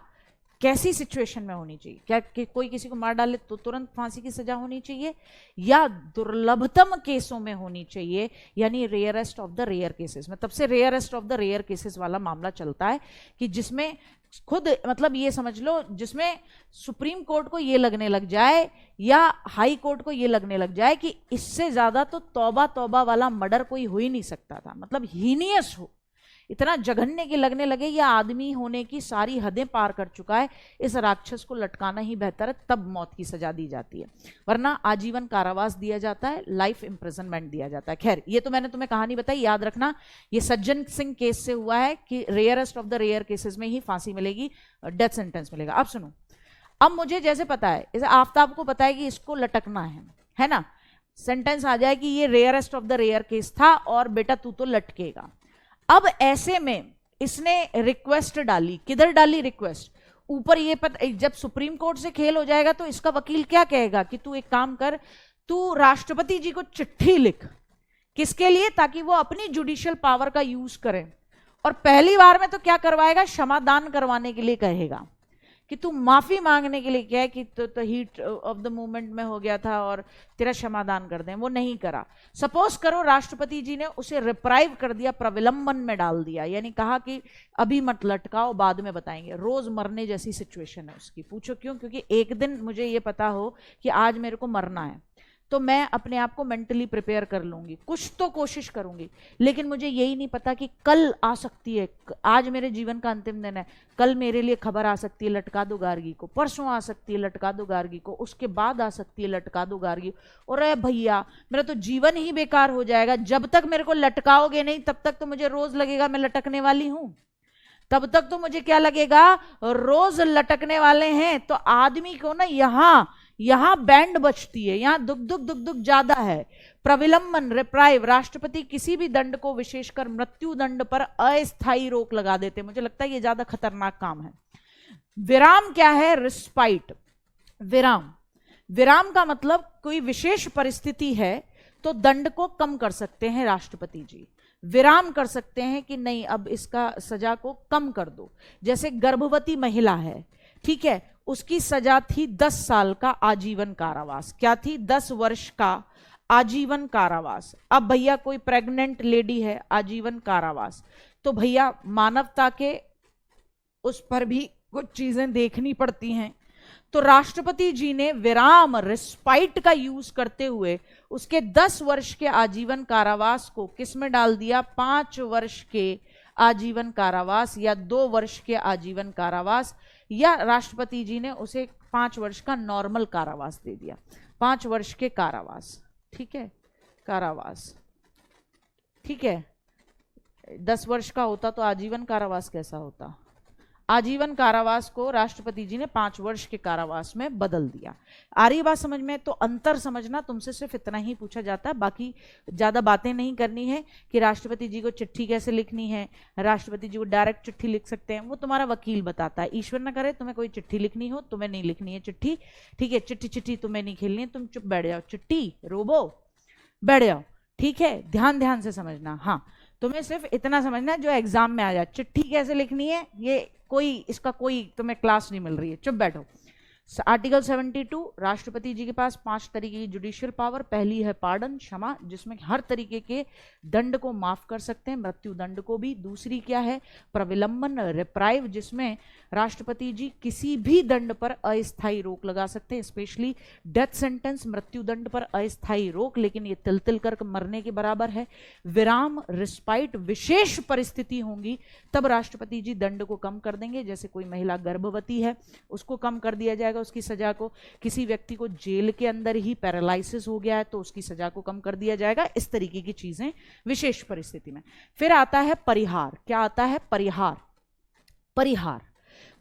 कैसी सिचुएशन में होनी चाहिए, क्या कि कोई किसी को मार डाले तो तुरंत फांसी की सजा होनी चाहिए या दुर्लभतम केसों में होनी चाहिए, यानी rarest of the rare cases में। तब से rarest of the rare cases वाला मामला चलता है कि जिसमें खुद मतलब ये समझ लो जिसमें सुप्रीम कोर्ट को ये लगने लग जाए या हाई कोर्ट को ये लगने लग जाए कि इससे ज्यादा तो तौबा तौबा वाला मर्डर कोई हो ही नहीं सकता था, मतलब हीनियस हो, इतना जघन्य के लगने लगे यह आदमी होने की सारी हदें पार कर चुका है, इस राक्षस को लटकाना ही बेहतर है, तब मौत की सजा दी जाती है, वरना आजीवन कारावास दिया जाता है, लाइफ इंप्रिजनमेंट दिया जाता है। खैर ये तो मैंने तुम्हें कहानी बताई, याद रखना ये सज्जन सिंह केस से हुआ है कि rarest of the rare cases में ही फांसी मिलेगी, डेथ सेंटेंस मिलेगा। अब सुनो, अब मुझे जैसे पता है, जैसे आफ्ताब को पता है कि इसको लटकना है ना, सेंटेंस आ जाए कि ये rarest of the rare case था और बेटा तू तो लटकेगा। अब ऐसे में इसने रिक्वेस्ट डाली, किधर डाली रिक्वेस्ट, ऊपर ये पता, जब सुप्रीम कोर्ट से खेल हो जाएगा तो इसका वकील क्या कहेगा कि तू एक काम कर, तू राष्ट्रपति जी को चिट्ठी लिख, किसके लिए, ताकि वो अपनी जुडिशियल पावर का यूज करें, और पहली बार में तो क्या करवाएगा, क्षमादान करवाने के लिए कहेगा कि तू माफी मांगने के लिए क्या है कि तो हीट ऑफ द मूवमेंट में हो गया था और तेरा क्षमादान कर दें, वो नहीं करा। सपोज करो राष्ट्रपति जी ने उसे रिप्राइव कर दिया, प्रविलंबन में डाल दिया, यानी कहा कि अभी मत लटकाओ, बाद में बताएंगे, रोज मरने जैसी सिचुएशन है उसकी। पूछो क्यों, क्योंकि एक दिन मुझे ये पता हो कि आज मेरे को मरना है, तो मैं अपने आप को मेंटली प्रिपेयर कर लूंगी, कुछ तो कोशिश करूंगी, लेकिन मुझे यही नहीं पता कि कल आ सकती है, आज मेरे जीवन का अंतिम दिन है, कल मेरे लिए खबर आ सकती है लटका दो गार्गी को, परसों आ सकती है लटका दो गार्गी को, उसके बाद आ सकती है लटका दो गार्गी, और अरे भैया मेरा तो जीवन ही बेकार हो जाएगा, जब तक मेरे को लटकाओगे नहीं तब तक तो मुझे रोज लगेगा मैं लटकने वाली हूं, तब तक तो मुझे क्या लगेगा, रोज लटकने वाले हैं। तो आदमी को ना यहां बैंड बजती है, यहां दुख दुख दुख दुख ज्यादा है। प्रविलंबन, रिप्राइव, राष्ट्रपति किसी भी दंड को, विशेषकर मृत्यु दंड पर अस्थायी रोक लगा देते, मुझे लगता है ये ज्यादा खतरनाक काम है। विराम क्या है, रिस्पाइट, विराम, विराम का मतलब कोई विशेष परिस्थिति है तो दंड को कम कर सकते हैं राष्ट्रपति जी, विराम कर सकते हैं कि नहीं अब इसका सजा को कम कर दो। जैसे गर्भवती महिला है, ठीक है, उसकी सजा थी 10 साल का आजीवन कारावास, क्या थी, 10 वर्ष का आजीवन कारावास। अब भैया कोई प्रेग्नेंट लेडी है, आजीवन कारावास, तो भैया मानवता के उस पर भी कुछ चीजें देखनी पड़ती हैं, तो राष्ट्रपति जी ने विराम, रिस्पाइट का यूज करते हुए उसके 10 वर्ष के आजीवन कारावास को किस में डाल दिया, 5 वर्ष के आजीवन कारावास या 2 वर्ष के आजीवन कारावास, या राष्ट्रपति जी ने उसे 5 वर्ष का नॉर्मल कारावास दे दिया, 5 वर्ष के कारावास, ठीक है, कारावास, ठीक है। 10 वर्ष का होता तो आजीवन कारावास कैसा होता, आजीवन कारावास को राष्ट्रपति जी ने 5 वर्ष के कारावास में बदल दिया। आ रही बात समझ में, तो अंतर समझना, तुमसे सिर्फ इतना ही पूछा जाता है, बाकी ज्यादा बातें नहीं करनी है कि राष्ट्रपति जी को चिट्ठी कैसे लिखनी है, राष्ट्रपति जी को डायरेक्ट चिट्ठी लिख सकते हैं, वो तुम्हारा वकील बताता है। ईश्वर ना करे तुम्हें कोई चिट्ठी लिखनी हो, तुम्हें नहीं लिखनी है चिट्ठी, ठीक है, चिट्ठी चिट्ठी तुम्हें नहीं खेलनी है, तुम चुप बैठ जाओ, चिट्ठी रोबो बैठ जाओ, ठीक है, ध्यान ध्यान से समझना। हाँ, तुम्हें सिर्फ इतना समझना है जो एग्जाम में आ जाए, चिट्ठी कैसे लिखनी है ये कोई, इसका कोई तुम्हें क्लास नहीं मिल रही है, चुप बैठो। आर्टिकल 72, राष्ट्रपति जी के पास 5 तरीके की जुडिशियल पावर, पहली है पार्डन, क्षमा, जिसमें हर तरीके के दंड को माफ कर सकते हैं, मृत्यु दंड को भी। दूसरी क्या है, प्रविलंबन, रिप्राइव, जिसमें राष्ट्रपति जी किसी भी दंड पर अस्थायी रोक लगा सकते हैं, स्पेशली डेथ सेंटेंस, मृत्यु दंड पर अस्थायी रोक, लेकिन ये तिल तिल कर मरने के बराबर है। विराम, रिस्पाइट, विशेष परिस्थिति होंगी तब राष्ट्रपति जी दंड को कम कर देंगे, जैसे कोई महिला गर्भवती है उसको कम कर दिया जाएगा उसकी सजा को, किसी व्यक्ति को जेल के अंदर ही पैरालिसिस हो गया है तो उसकी सजा को कम कर दिया जाएगा, इस तरीके की चीजें विशेष परिस्थिति में। फिर आता है परिहार, क्या आता है, परिहार, परिहार,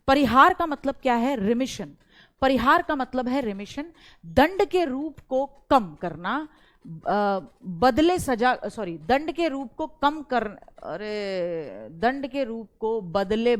परिहार का मतलब क्या है, रिमिशन, परिहार का मतलब है रिमिशन, दंड के रूप को कम करना, बदले सजा, सॉरी, दंड के रूप को कम कर, अरे दंड के रूप को बदले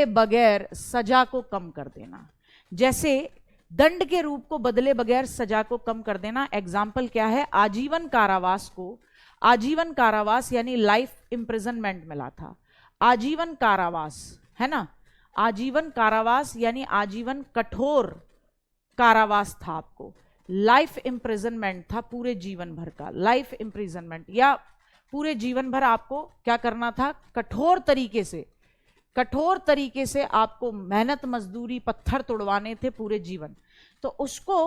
बगैर सजा को कम कर देना। जैसे दंड के रूप को बदले बगैर सजा को कम कर देना, एग्जाम्पल क्या है, आजीवन कारावास को, आजीवन कारावास यानी लाइफ इंप्रिजनमेंट मिला था, आजीवन कारावास है ना, आजीवन कारावास यानी आजीवन कठोर कारावास था आपको, लाइफ इंप्रिजनमेंट था पूरे जीवन भर का, लाइफ इंप्रिजनमेंट, या पूरे जीवन भर आपको क्या करना था, कठोर तरीके से आपको मेहनत मजदूरी पत्थर तोड़वाने थे पूरे जीवन, तो उसको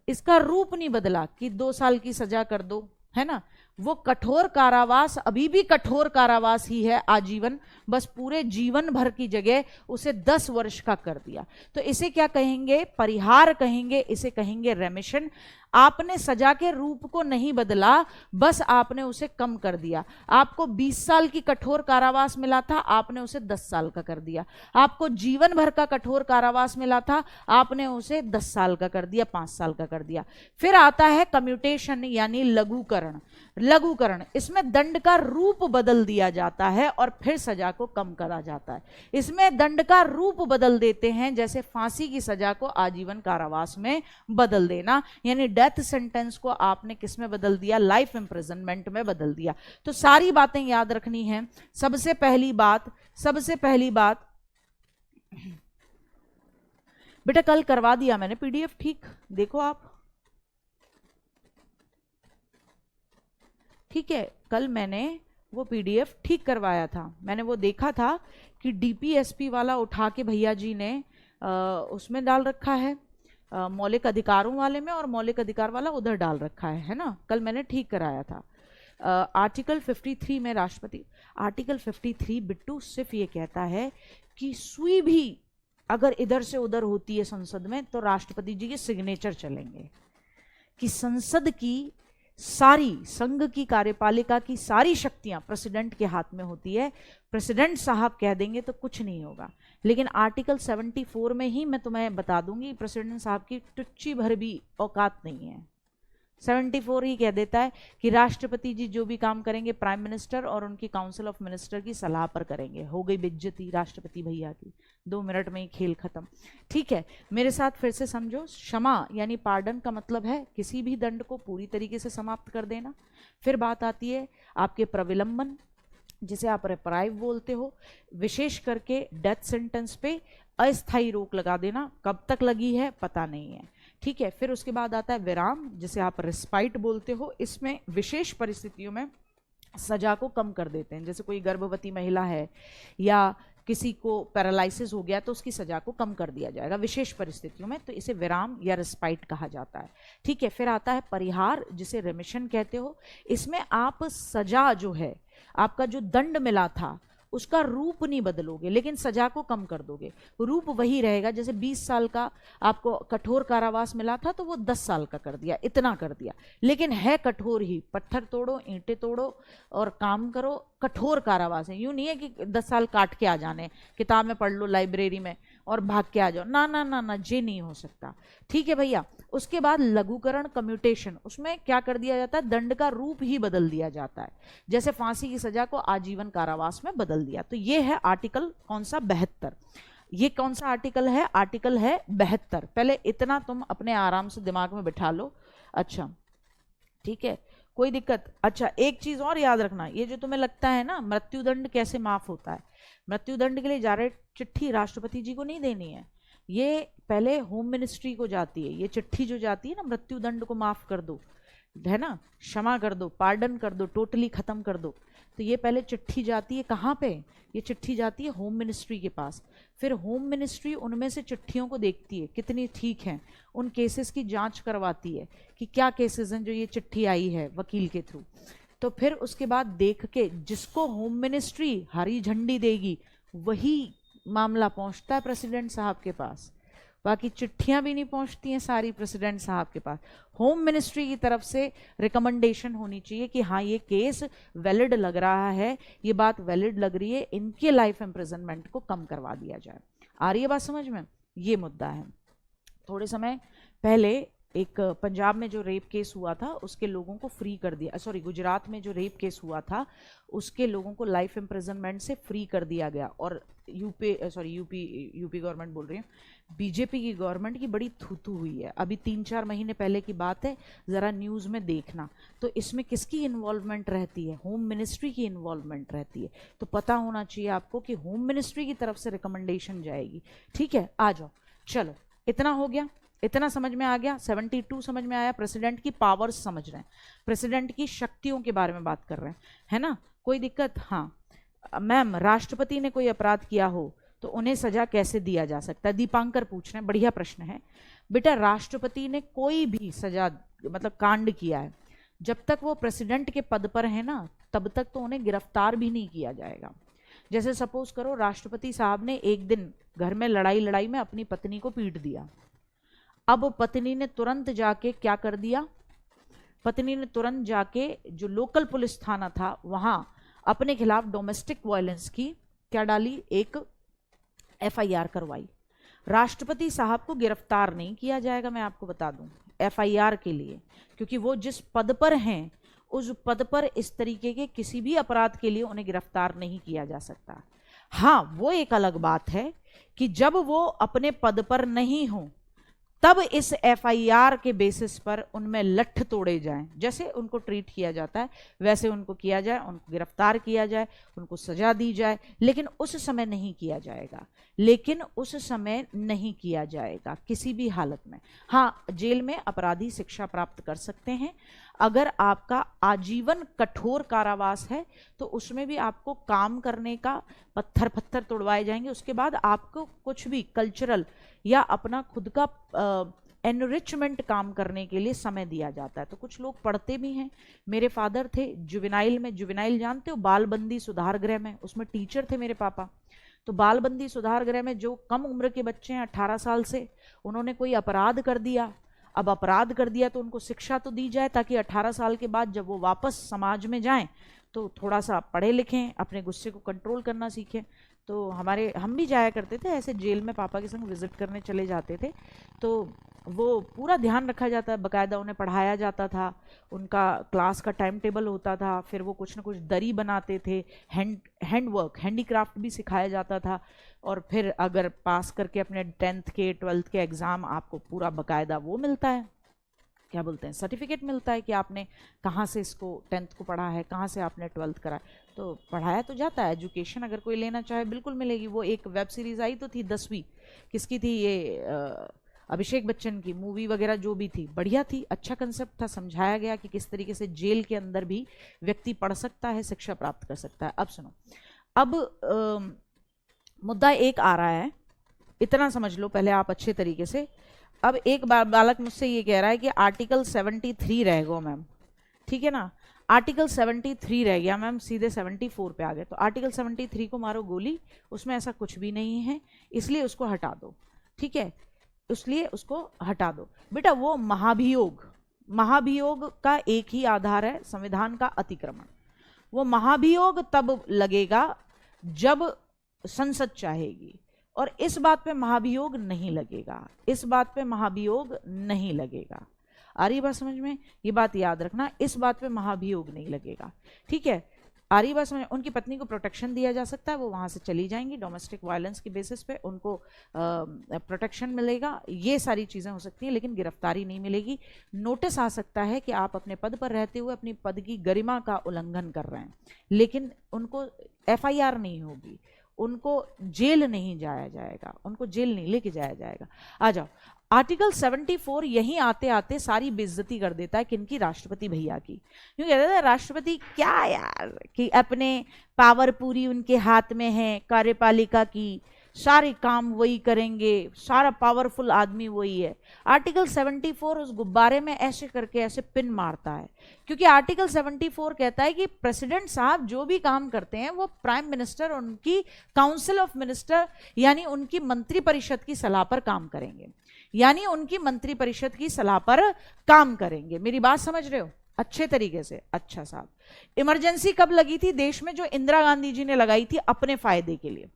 इसका रूप नहीं बदला कि 2 साल की सजा कर दो, है ना, वो कठोर कारावास अभी भी कठोर कारावास ही है आजीवन, बस पूरे जीवन भर की जगह उसे 10 वर्ष का कर दिया। तो इसे क्या कहेंगे? परिहार कहेंगे, इसे कहेंगे रेमिशन। आपने सजा के रूप को नहीं बदला, बस आपने उसे कम कर दिया। आपको 20 साल की कठोर कारावास मिला था, आपने उसे 10 साल का कर दिया। आपको जीवन भर का कठोर कारावास मिला था, आपने उसे 10 साल का कर दिया, 5 साल का कर दिया। फिर आता है कम्यूटेशन यानी लघुकरण। लघुकरण, इसमें दंड का रूप बदल दिया जाता है और फिर सजा को कम करा जाता है। इसमें दंड का रूप बदल देते हैं, जैसे फांसी की सजा को आजीवन कारावास में बदल देना, यानी डेथ सेंटेंस को आपने किस में बदल दिया? लाइफ इंप्रिजनमेंट में बदल दिया। तो सारी बातें याद रखनी है। सबसे पहली बात बेटा कल करवा दिया मैंने पीडीएफ, ठीक देखो आप, ठीक है, कल मैंने वो पीडीएफ ठीक करवाया था। मैंने वो देखा था कि डीपीएसपी वाला उठा के भैया जी ने उसमें डाल रखा है, मौलिक अधिकारों वाले में, और मौलिक अधिकार वाला उधर डाल रखा है ना। कल मैंने ठीक कराया था। आर्टिकल 53 में राष्ट्रपति, आर्टिकल 53 बिट्टू सिर्फ ये कहता है कि सुई भी अगर इधर से उधर होती है संसद में तो राष्ट्रपति जी के सिग्नेचर चलेंगे, कि संसद की सारी, संघ की कार्यपालिका की सारी शक्तियां प्रेसिडेंट के हाथ में होती है। प्रेसिडेंट साहब कह देंगे तो कुछ नहीं होगा। लेकिन आर्टिकल 74 में ही मैं तुम्हें बता दूंगी, प्रेसिडेंट साहब की टुच्ची भर भी औकात नहीं है। 74 ही कह देता है कि राष्ट्रपति जी जो भी काम करेंगे प्राइम मिनिस्टर और उनकी काउंसिल ऑफ मिनिस्टर की सलाह पर करेंगे। हो गई बेइज्जती राष्ट्रपति भैया की, 2 मिनट में ही खेल खत्म। ठीक है, मेरे साथ फिर से समझो। क्षमा यानी पार्डन का मतलब है किसी भी दंड को पूरी तरीके से समाप्त कर देना। फिर बात आती है आपके प्रविलंबन, जिसे आप रेप्राइव बोलते हो, विशेष करके डेथ सेंटेंस पे अस्थायी रोक लगा देना। कब तक लगी है पता नहीं है, ठीक है। फिर उसके बाद आता है विराम, जिसे आप रिस्पाइट बोलते हो। इसमें विशेष परिस्थितियों में सजा को कम कर देते हैं, जैसे कोई गर्भवती महिला है या किसी को पैरालिसिस हो गया तो उसकी सजा को कम कर दिया जाएगा विशेष परिस्थितियों में, तो इसे विराम या रिस्पाइट कहा जाता है, ठीक है। फिर आता है परिहार, जिसे रेमिशन कहते हो। इसमें आप सजा जो है, आपका जो दंड मिला था उसका रूप नहीं बदलोगे, लेकिन सजा को कम कर दोगे। रूप वही रहेगा, जैसे 20 साल का आपको कठोर कारावास मिला था तो वो 10 साल का कर दिया, इतना कर दिया, लेकिन है कठोर ही। पत्थर तोड़ो, ईंटें तोड़ो और काम करो, कठोर कारावास है। यूं नहीं है कि 10 साल काट के आ जाने, किताब में पढ़ लो लाइब्रेरी में और भाग के आ जाओ, ना ना ना ना, ये नहीं हो सकता, ठीक है भैया। उसके बाद लघुकरण, कम्यूटेशन, उसमें क्या कर दिया जाता है? दंड का रूप ही बदल दिया जाता है, जैसे फांसी की सजा को आजीवन कारावास में बदल दिया। तो ये है आर्टिकल कौन सा? 72। ये कौन सा आर्टिकल है? आर्टिकल है 72। पहले इतना तुम अपने आराम से दिमाग में बिठा लो, अच्छा ठीक है, कोई दिक्कत? अच्छा, एक चीज और याद रखना, ये जो तुम्हें लगता है ना मृत्युदंड कैसे माफ होता है, मृत्युदंड के लिए जा रहे चिट्ठी राष्ट्रपति जी को नहीं देनी है, ये पहले होम मिनिस्ट्री को जाती है। ये चिट्ठी जो जाती है ना, मृत्युदंड को माफ कर दो, है ना, क्षमा कर दो, पार्डन कर दो, टोटली खत्म कर दो, तो ये पहले चिट्ठी जाती है कहाँ पे? ये चिट्ठी जाती है होम मिनिस्ट्री के पास। फिर होम मिनिस्ट्री उनमें से चिट्ठियों को देखती है कितनी ठीक हैं, उन केसेस की जांच करवाती है कि क्या केसेस हैं जो ये चिट्ठी आई है वकील के थ्रू। तो फिर उसके बाद देख के जिसको होम मिनिस्ट्री हरी झंडी देगी वही मामला पहुंचता है प्रेसिडेंट साहब के पास। बाकी चिट्ठियां भी नहीं पहुंचती हैं सारी प्रेसिडेंट साहब के पास। होम मिनिस्ट्री की तरफ से रिकमेंडेशन होनी चाहिए कि हाँ ये केस वैलिड लग रहा है, ये बात वैलिड लग रही है, इनके लाइफ इम्प्रिजनमेंट को कम करवा दिया जाए। आ रही है बात समझ में? ये मुद्दा है। थोड़े समय पहले एक पंजाब में जो रेप केस हुआ था उसके लोगों को फ्री कर दिया, सॉरी गुजरात में जो रेप केस हुआ था उसके लोगों को लाइफ इम्प्रिजनमेंट से फ्री कर दिया गया। और यूपी गवर्नमेंट बोल रही हूँ, बीजेपी की गवर्नमेंट की बड़ी थूथू हुई है। अभी 3-4 महीने पहले की बात है, ज़रा न्यूज़ में देखना। तो इसमें किसकी इन्वॉल्वमेंट रहती है? होम मिनिस्ट्री की इन्वॉल्वमेंट रहती है। तो पता होना चाहिए आपको कि होम मिनिस्ट्री की तरफ से रिकमेंडेशन जाएगी, ठीक है। आ जाओ, चलो इतना हो गया, इतना समझ में आ गया। 72 समझ में आया, प्रेसिडेंट की पावर्स समझ रहे हैं, प्रेसिडेंट की शक्तियों के बारे में बात कर रहे हैं, है ना, कोई दिक्कत? हाँ मैम, राष्ट्रपति ने कोई अपराध किया हो तो उन्हें सजा कैसे दिया जा सकता है? दीपांकर पूछ रहे हैं, बढ़िया प्रश्न है बेटा। राष्ट्रपति ने कोई भी सजा मतलब कांड किया है जब तक वो प्रेसिडेंट के पद पर है ना, तब तक तो उन्हें गिरफ्तार भी नहीं किया जाएगा। जैसे सपोज करो राष्ट्रपति साहब ने एक दिन घर में लड़ाई में अपनी पत्नी को पीट दिया। अब पत्नी ने तुरंत जाके क्या कर दिया, पत्नी ने तुरंत जाके जो लोकल पुलिस थाना था वहां अपने खिलाफ डोमेस्टिक वायलेंस की क्या डाली, एक एफआईआर करवाई। राष्ट्रपति साहब को गिरफ्तार नहीं किया जाएगा, मैं आपको बता दूं, एफआईआर के लिए, क्योंकि वो जिस पद पर हैं उस पद पर इस तरीके के किसी भी अपराध के लिए उन्हें गिरफ्तार नहीं किया जा सकता। हाँ, वो एक अलग बात है कि जब वो अपने पद पर नहीं हो तब इस एफआईआर के बेसिस पर उनमें लठ तोड़े जाएं, जैसे उनको ट्रीट किया जाता है वैसे उनको किया जाए, उनको गिरफ्तार किया जाए, उनको सजा दी जाए, लेकिन उस समय नहीं किया जाएगा, लेकिन उस समय नहीं किया जाएगा किसी भी हालत में। हाँ, जेल में अपराधी शिक्षा प्राप्त कर सकते हैं। अगर आपका आजीवन कठोर कारावास है तो उसमें भी आपको काम करने का पत्थर तोड़वाए जाएंगे। उसके बाद आपको कुछ भी कल्चरल या अपना खुद का एनरिचमेंट काम करने के लिए समय दिया जाता है। तो कुछ लोग पढ़ते भी हैं। मेरे फादर थे जुवेनाइल में, जुवेनाइल जानते हो, बाल बंदी सुधार गृह में, उसमें टीचर थे मेरे पापा। तो बाल बंदी सुधार गृह में जो कम उम्र के बच्चे हैं 18 साल से, उन्होंने कोई अपराध कर दिया, अब अपराध कर दिया तो उनको शिक्षा तो दी जाए ताकि 18 साल के बाद जब वो वापस समाज में जाएं तो थोड़ा सा पढ़े लिखें, अपने गुस्से को कंट्रोल करना सीखें। तो हम भी जाया करते थे ऐसे जेल में, पापा के संग विजिट करने चले जाते थे। तो वो पूरा ध्यान रखा जाता है, बाकायदा उन्हें पढ़ाया जाता था, उनका क्लास का टाइम टेबल होता था, फिर वो कुछ ना कुछ दरी बनाते थे, हैंडवर्क हैंडीक्राफ्ट भी सिखाया जाता था। और फिर अगर पास करके अपने 10th के 12th के एग्ज़ाम, आपको पूरा बाकायदा वो मिलता है, क्या बोलते हैं, सर्टिफिकेट मिलता है कि आपने कहाँ से इसको 10th को पढ़ा है, कहाँ से आपने 12th करा है। तो पढ़ाया तो जाता है, एजुकेशन अगर कोई लेना चाहे बिल्कुल मिलेगी। वो एक वेब सीरीज़ आई तो थी 10वीं, किसकी थी ये, अभिषेक बच्चन की, मूवी वगैरह जो भी थी बढ़िया थी, अच्छा कंसेप्ट था, समझाया गया कि किस तरीके से जेल के अंदर भी व्यक्ति पढ़ सकता है, शिक्षा प्राप्त कर सकता है। अब सुनो, अब मुद्दा एक आ रहा है, इतना समझ लो पहले आप अच्छे तरीके से। अब एक बालक मुझसे ये कह रहा है कि आर्टिकल 73 रह गया मैम, ठीक है ना, आर्टिकल 73 रह गया मैम, सीधे 74 पे आ गए। तो आर्टिकल 73 को मारो गोली, उसमें ऐसा कुछ भी नहीं है, इसलिए उसको हटा दो, ठीक है, इसलिए उसको हटा दो। बेटा वो महाभियोग का एक ही आधार है, संविधान का अतिक्रमण। वो महाभियोग तब लगेगा जब संसद चाहेगी, और इस बात पे महाभियोग नहीं लगेगा, इस बात पे महाभियोग नहीं लगेगा। आ रही बात समझ में, ये बात याद रखना, इस बात पे महाभियोग नहीं लगेगा, ठीक है। आ रही बात समझ। उनकी पत्नी को प्रोटेक्शन दिया जा सकता है, वो वहां से चली जाएंगी, डोमेस्टिक वायलेंस की बेसिस पे उनको प्रोटेक्शन मिलेगा, ये सारी चीजें हो सकती हैं, लेकिन गिरफ्तारी नहीं मिलेगी। नोटिस आ सकता है कि आप अपने पद पर रहते हुए अपनी पद की गरिमा का उल्लंघन कर रहे हैं, लेकिन उनको एफआईआर नहीं होगी, उनको जेल नहीं जाया जाएगा, उनको जेल नहीं लेके जाया जाएगा। आ जाओ, आर्टिकल 74 यहीं आते आते सारी बेइज्जती कर देता है किनकी, राष्ट्रपति भैया की। क्यों कहते हैं राष्ट्रपति क्या यार, कि अपने पावर पूरी उनके हाथ में है, कार्यपालिका की, सारे काम वही करेंगे, सारा पावरफुल आदमी वही है। आर्टिकल 74 उस गुब्बारे में ऐसे करके ऐसे पिन मारता है, क्योंकि आर्टिकल 74 कहता है कि प्रेसिडेंट साहब जो भी काम करते हैं वो प्राइम मिनिस्टर, उनकी काउंसिल ऑफ मिनिस्टर यानी उनकी मंत्रिपरिषद की सलाह पर काम करेंगे, यानी उनकी मंत्रिपरिषद की सलाह पर काम करेंगे। मेरी बात समझ रहे हो अच्छे तरीके से? अच्छा साहब, इमरजेंसी कब लगी थी देश में? जो इंदिरा गांधी जी ने लगाई थी अपने फायदे के लिए,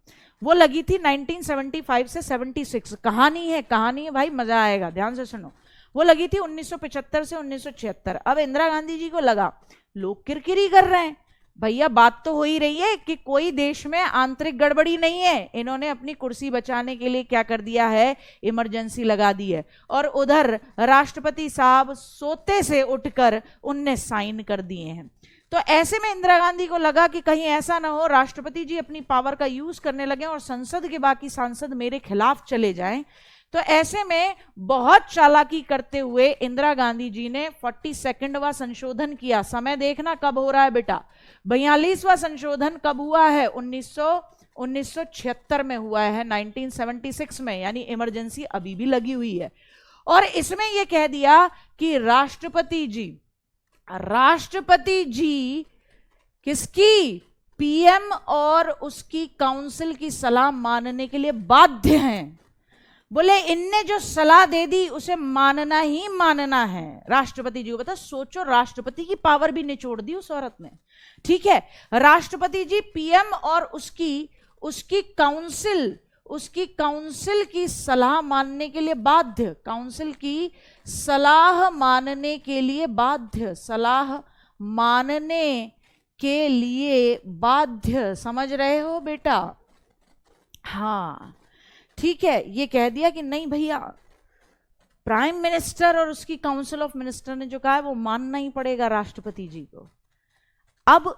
वो लगी थी 1975 से 76। कहानी है भाई, मजा आएगा, ध्यान से सुनो। वो लगी थी 1975 से 1976। अब इंदिरा गांधी जी को लगा लोग किरकिरी कर रहे हैं, भैया बात तो हो ही रही है कि कोई देश में आंतरिक गड़बड़ी नहीं है, इन्होंने अपनी कुर्सी बचाने के लिए क्या कर दिया है, इमरजेंसी लगा दी है। और उधर राष्ट्रपति साहब सोते से उठकर उनने साइन कर दिए हैं। तो ऐसे में इंदिरा गांधी को लगा कि कहीं ऐसा ना हो राष्ट्रपति जी अपनी पावर का यूज करने लगे और संसद के बाकी सांसद मेरे खिलाफ चले जाएं। तो ऐसे में बहुत चालाकी करते हुए इंदिरा गांधी जी ने 42वां संशोधन किया। समय देखना कब हो रहा है बेटा, 42वां संशोधन कब हुआ है? 1976 में हुआ है, 1976 में, यानी इमरजेंसी अभी भी लगी हुई है। और इसमें यह कह दिया कि राष्ट्रपति जी राष्ट्रपति जी किसकी, पीएम और उसकी काउंसिल की सलाह मानने के लिए बाध्य हैं। बोले इनने जो सलाह दे दी उसे मानना ही मानना है राष्ट्रपति जी को। बता, सोचो, राष्ट्रपति की पावर भी निचोड़ दी उस औरत ने। ठीक है, राष्ट्रपति जी पीएम और उसकी काउंसिल की सलाह मानने के लिए बाध्य, काउंसिल की सलाह मानने के लिए बाध्य, सलाह मानने के लिए बाध्य। समझ रहे हो बेटा? हाँ ठीक है, ये कह दिया कि नहीं भैया, प्राइम मिनिस्टर और उसकी काउंसिल ऑफ मिनिस्टर ने जो कहा है वो मानना ही पड़ेगा राष्ट्रपति जी को। अब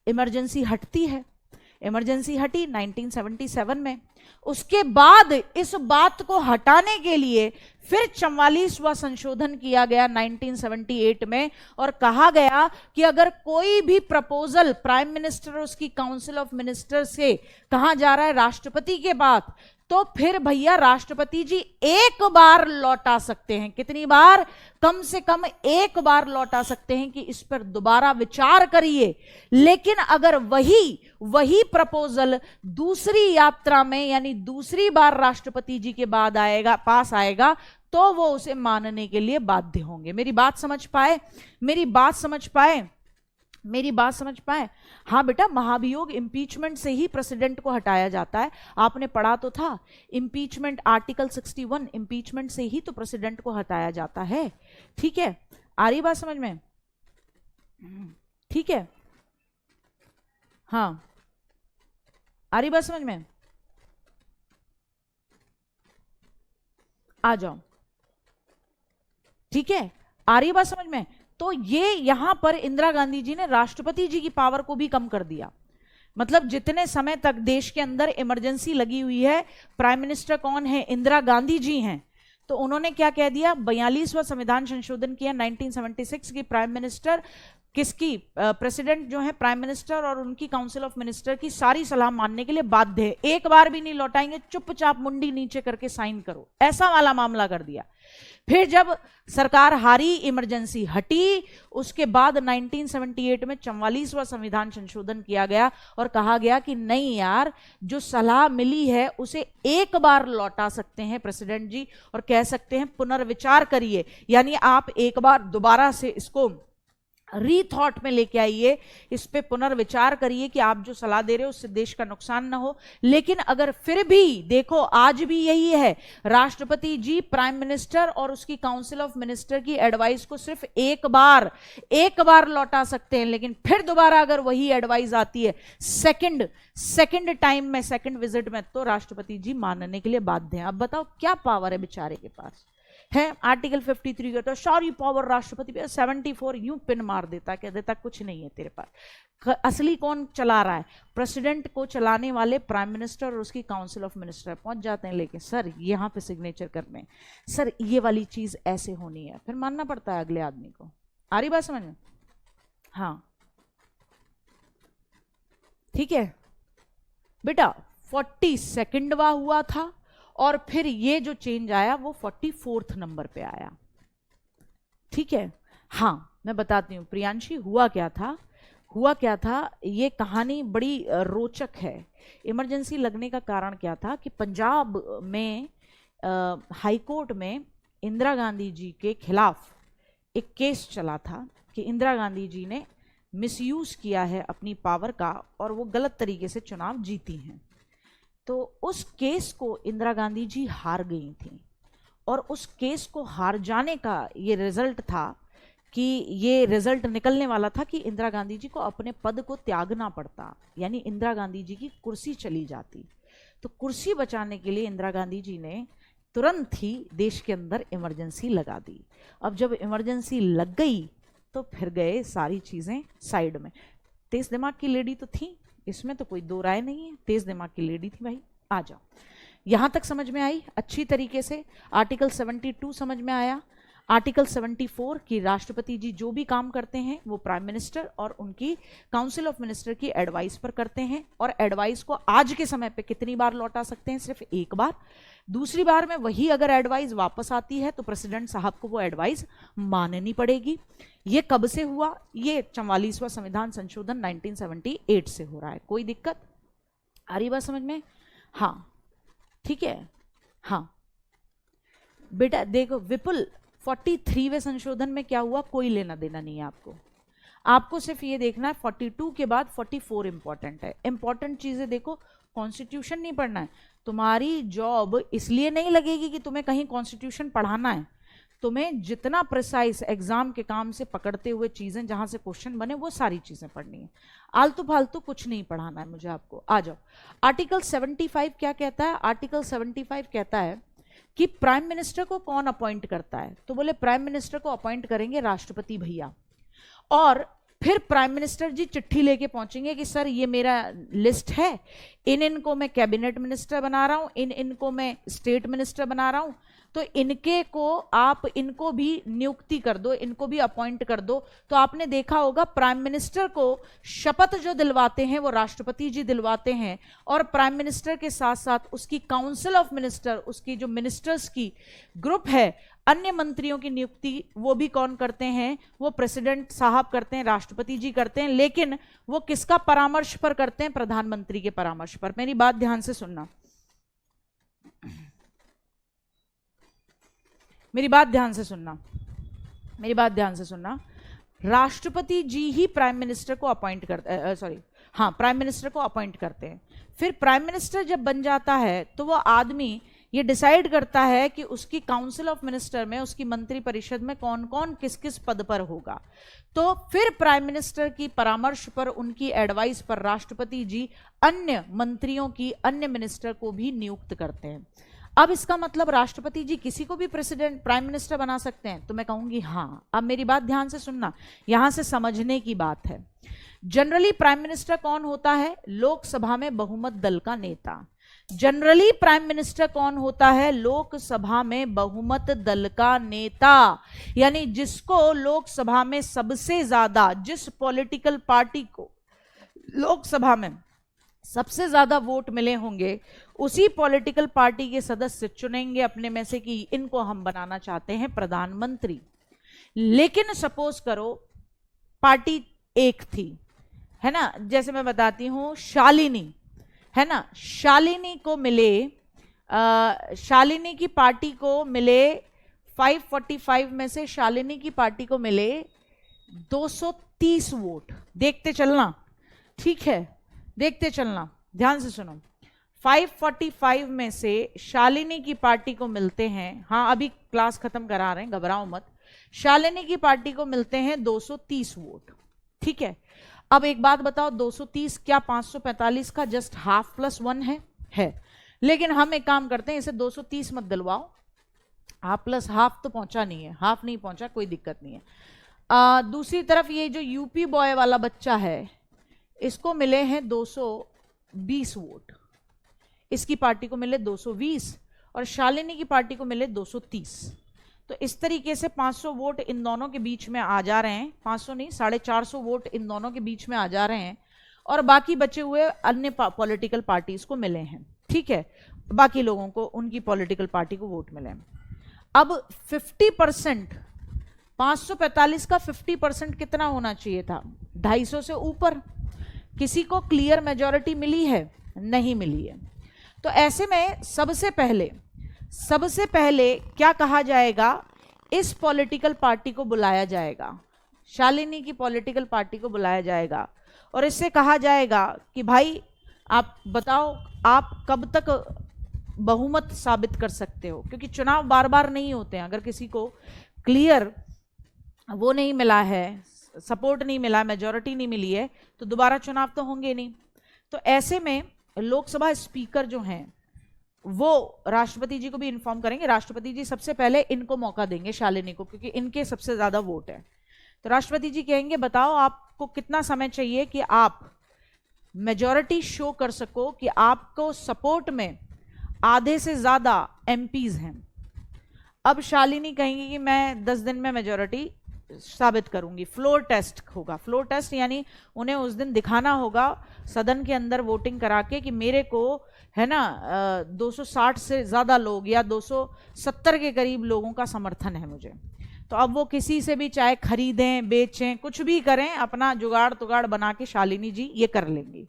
इमरजेंसी हटती है, इमरजेंसी हटी 1977 में। उसके बाद इस बात को हटाने के लिए फिर 44वां संशोधन किया गया 1978 में, और कहा गया कि अगर कोई भी प्रपोजल प्राइम मिनिस्टर और उसकी काउंसिल ऑफ मिनिस्टर से कहा जा रहा है राष्ट्रपति के बाद, तो फिर भैया राष्ट्रपति जी एक बार लौटा सकते हैं। कितनी बार? कम से कम एक बार लौटा सकते हैं कि इस पर दोबारा विचार करिए। लेकिन अगर वही प्रपोजल दूसरी यात्रा में, यानी दूसरी बार राष्ट्रपति जी के बाद पास आएगा, तो वो उसे मानने के लिए बाध्य होंगे। मेरी बात समझ पाए? मेरी बात समझ पाए? हाँ बेटा, महाभियोग इंपीचमेंट से ही प्रेसिडेंट को हटाया जाता है। आपने पढ़ा तो था, इंपीचमेंट आर्टिकल 61, इंपीचमेंट से ही तो प्रेसिडेंट को हटाया जाता है। ठीक है, आ रही बात समझ में? ठीक है, हाँ आ रही बात समझ में? आ जाओ। ठीक है, आ रही बात समझ में? तो ये यहां पर इंदिरा गांधी जी ने राष्ट्रपति जी की पावर को भी कम कर दिया। मतलब जितने समय तक देश के अंदर इमरजेंसी लगी हुई है, प्राइम मिनिस्टर कौन है? इंदिरा गांधी जी हैं। तो उन्होंने क्या कह दिया, 42वां संविधान संशोधन किया 1976 की, प्राइम मिनिस्टर किसकी, प्रेसिडेंट जो है प्राइम मिनिस्टर और उनकी काउंसिल ऑफ मिनिस्टर की सारी सलाह मानने के लिए बाध्य है। एक बार भी नहीं लौटाएंगे, चुपचाप मुंडी नीचे करके साइन करो, ऐसा वाला मामला कर दिया। फिर जब सरकार हारी, इमरजेंसी हटी, उसके बाद 1978 में 44वां संविधान संशोधन किया गया और कहा गया कि नहीं यार, जो सलाह मिली है उसे एक बार लौटा सकते हैं प्रेसिडेंट जी, और कह सकते हैं पुनर्विचार करिए। यानी आप एक बार दोबारा से इसको रीथॉट में लेके आइए, इस पे पुनर्विचार करिए कि आप जो सलाह दे रहे हो उससे देश का नुकसान ना हो। लेकिन अगर फिर भी देखो, आज भी यही है, राष्ट्रपति जी प्राइम मिनिस्टर और उसकी काउंसिल ऑफ मिनिस्टर की एडवाइस को सिर्फ एक बार लौटा सकते हैं। लेकिन फिर दोबारा अगर वही एडवाइस आती है सेकंड टाइम में, सेकंड विजिट में, तो राष्ट्रपति जी मानने के लिए बाध्य हैं। अब बताओ क्या पावर है बेचारे के पास है? आर्टिकल 53 का तो सारी पावर राष्ट्रपति पे, 74 यूं पिन मार देता, कह देता कुछ नहीं है तेरे पास। असली कौन चला रहा है? प्रेसिडेंट को चलाने वाले प्राइम मिनिस्टर और उसकी काउंसिल ऑफ मिनिस्टर पहुंच जाते हैं लेके, सर यहां पे सिग्नेचर करने, सर ये वाली चीज ऐसे होनी है, फिर मानना पड़ता है अगले आदमी को। आ रही बात समझ में? हाँ ठीक है बेटा, 42वां हुआ था और फिर ये जो चेंज आया वो 44th नंबर पे आया। ठीक है, हाँ मैं बताती हूँ प्रियांशी, हुआ क्या था, ये कहानी बड़ी रोचक है। इमरजेंसी लगने का कारण क्या था कि पंजाब में हाई कोर्ट में इंदिरा गांधी जी के खिलाफ एक केस चला था कि इंदिरा गांधी जी ने मिसयूज किया है अपनी पावर का और वो गलत तरीके से चुनाव जीती हैं। तो उस केस को इंदिरा गांधी जी हार गई थी, और उस केस को हार जाने का ये रिजल्ट था कि ये रिजल्ट निकलने वाला था कि इंदिरा गांधी जी को अपने पद को त्यागना पड़ता, यानी इंदिरा गांधी जी की कुर्सी चली जाती। तो कुर्सी बचाने के लिए इंदिरा गांधी जी ने तुरंत ही देश के अंदर इमरजेंसी लगा दी। अब जब इमरजेंसी लग गई तो फिर गए सारी चीज़ें साइड में। तेज दिमाग की लेडी तो थी, इसमें तो कोई दो राय नहीं है, तेज दिमाग की लेडी थी भाई। आ जाओ, यहां तक समझ में आई अच्छी तरीके से? आर्टिकल 72 समझ में आया? आर्टिकल 74 कि राष्ट्रपति जी जो भी काम करते हैं वो प्राइम मिनिस्टर और उनकी काउंसिल ऑफ मिनिस्टर की एडवाइस पर करते हैं, और एडवाइस को आज के समय पे कितनी बार लौटा सकते हैं? सिर्फ एक बार। दूसरी बार में वही अगर एडवाइस वापस आती है तो प्रेसिडेंट साहब को वो एडवाइस माननी पड़ेगी। ये कब से हुआ? ये 44वां संविधान संशोधन 1978 से हो रहा है। कोई दिक्कत आ रही बात समझ में? हाँ ठीक है। हाँ बेटा देखो विपुल, 43वें संशोधन में क्या हुआ कोई लेना देना नहीं है आपको। आपको सिर्फ ये देखना है 42 के बाद 44 इंपॉर्टेंट है। इंपॉर्टेंट चीजें देखो, कॉन्स्टिट्यूशन नहीं पढ़ना है। तुम्हारी जॉब इसलिए नहीं लगेगी कि तुम्हें कहीं कॉन्स्टिट्यूशन पढ़ाना है, तुम्हें जितना प्रिसाइज एग्जाम के काम से पकड़ते हुए चीजें जहां से क्वेश्चन बने वो सारी चीजें पढ़नी है। आलतू फालतू कुछ नहीं पढ़ाना है मुझे आपको। आ जाओ, आर्टिकल 75 क्या कहता है? आर्टिकल 75 कहता है कि प्राइम मिनिस्टर को कौन अपॉइंट करता है? तो बोले प्राइम मिनिस्टर को अपॉइंट करेंगे राष्ट्रपति भैया, और फिर प्राइम मिनिस्टर जी चिट्ठी लेके पहुंचेंगे कि सर ये मेरा लिस्ट है, इन इनको मैं कैबिनेट मिनिस्टर बना रहा हूं, इन इनको मैं स्टेट मिनिस्टर बना रहा हूं, तो इनके को आप इनको भी नियुक्ति कर दो, इनको भी अपॉइंट कर दो। तो आपने देखा होगा प्राइम मिनिस्टर को शपथ जो दिलवाते हैं वो राष्ट्रपति जी दिलवाते हैं, और प्राइम मिनिस्टर के साथ साथ उसकी काउंसिल ऑफ मिनिस्टर, उसकी जो मिनिस्टर्स की ग्रुप है, अन्य मंत्रियों की नियुक्ति वो भी कौन करते हैं? वो प्रेसिडेंट साहब करते हैं, राष्ट्रपति जी करते हैं। लेकिन वो किसका परामर्श पर करते हैं? प्रधानमंत्री के परामर्श पर। मेरी बात ध्यान से सुनना, मेरी बात ध्यान से सुनना, मेरी बात ध्यान से सुनना। राष्ट्रपति जी ही प्राइम मिनिस्टर को अपॉइंट करते, सॉरी हाँ, प्राइम मिनिस्टर को अपॉइंट करते हैं। फिर प्राइम मिनिस्टर जब बन जाता है तो वो आदमी ये डिसाइड करता है कि उसकी काउंसिल ऑफ मिनिस्टर में, उसकी मंत्री परिषद में कौन कौन किस किस पद पर होगा। तो फिर प्राइम मिनिस्टर की परामर्श पर, उनकी एडवाइस पर राष्ट्रपति जी अन्य मंत्रियों की, अन्य मिनिस्टर को भी नियुक्त करते हैं। अब इसका मतलब राष्ट्रपति जी किसी को भी प्रेसिडेंट, प्राइम मिनिस्टर बना सकते हैं? तो मैं कहूंगी हाँ। अब मेरी बात ध्यान से सुनना, यहां से समझने की बात है। जनरली प्राइम मिनिस्टर कौन होता है? लोकसभा में बहुमत दल का नेता। जनरली प्राइम मिनिस्टर कौन होता है? लोकसभा में बहुमत दल का नेता, यानी जिसको लोकसभा में सबसे ज्यादा, जिस पॉलिटिकल पार्टी को लोकसभा में सबसे ज्यादा वोट मिले होंगे, उसी पॉलिटिकल पार्टी के सदस्य चुनेंगे अपने में से कि इनको हम बनाना चाहते हैं प्रधानमंत्री। लेकिन सपोज करो पार्टी एक थी, है ना, जैसे मैं बताती हूं शालिनी, है ना, शालिनी को मिले, शालिनी की पार्टी को मिले 545 में से शालिनी की पार्टी को मिले 230 वोट। देखते चलना, ठीक है, देखते चलना, ध्यान से सुनो। 545 में से शालिनी की पार्टी को मिलते हैं, हाँ अभी क्लास खत्म करा रहे हैं, घबराओ मत, शालिनी की पार्टी को मिलते हैं 230 वोट, ठीक है। अब एक बात बताओ, 230 क्या 545 का जस्ट हाफ प्लस 1 है। लेकिन हम एक काम करते हैं, इसे 230 मत दिलवाओ, हाफ प्लस हाफ तो पहुंचा नहीं है, हाफ नहीं पहुंचा, कोई दिक्कत नहीं है। दूसरी तरफ ये जो यूपी बॉय वाला बच्चा है, इसको मिले हैं 220 वोट, इसकी पार्टी को मिले 220 और शालिनी की पार्टी को मिले 230। तो इस तरीके से 500 वोट इन दोनों के बीच में आ जा रहे हैं, 500 नहीं 450 वोट इन दोनों के बीच में आ जा रहे हैं, और बाकी बचे हुए अन्य पॉलिटिकल पार्टीज को मिले हैं, ठीक है, बाकी लोगों को, उनकी पॉलिटिकल पार्टी को वोट मिले हैं। अब 50%, 545 का 50% कितना होना चाहिए था? 250 से ऊपर। किसी को क्लियर मेजॉरिटी मिली है? नहीं मिली है। तो ऐसे में सबसे पहले क्या कहा जाएगा? इस पॉलिटिकल पार्टी को बुलाया जाएगा, शालिनी की पॉलिटिकल पार्टी को बुलाया जाएगा, और इससे कहा जाएगा कि भाई आप बताओ आप कब तक बहुमत साबित कर सकते हो, क्योंकि चुनाव बार बार नहीं होते हैं। अगर किसी को क्लियर वो नहीं मिला है, सपोर्ट नहीं मिला, मेजॉरिटी नहीं मिली है, तो दोबारा चुनाव तो होंगे नहीं। तो ऐसे में लोकसभा स्पीकर जो हैं वो राष्ट्रपति जी को भी इन्फॉर्म करेंगे। राष्ट्रपति जी सबसे पहले इनको मौका देंगे, शालिनी को, क्योंकि इनके सबसे ज्यादा वोट है। तो राष्ट्रपति जी कहेंगे बताओ आपको कितना समय चाहिए कि आप मेजॉरिटी शो कर सको कि आपको सपोर्ट में आधे से ज्यादा एमपीज हैं। अब शालिनी कहेंगी कि मैं 10 दिन में मेजोरिटी साबित करूंगी। फ्लोर टेस्ट होगा। फ्लोर टेस्ट यानी उन्हें उस दिन दिखाना होगा सदन के अंदर वोटिंग करा के कि मेरे को है ना 260 से ज्यादा लोग या 270 के करीब लोगों का समर्थन है मुझे। तो अब वो किसी से भी चाहे खरीदें बेचें कुछ भी करें, अपना जुगाड़ तुगाड़ बना के शालिनी जी ये कर लेंगी।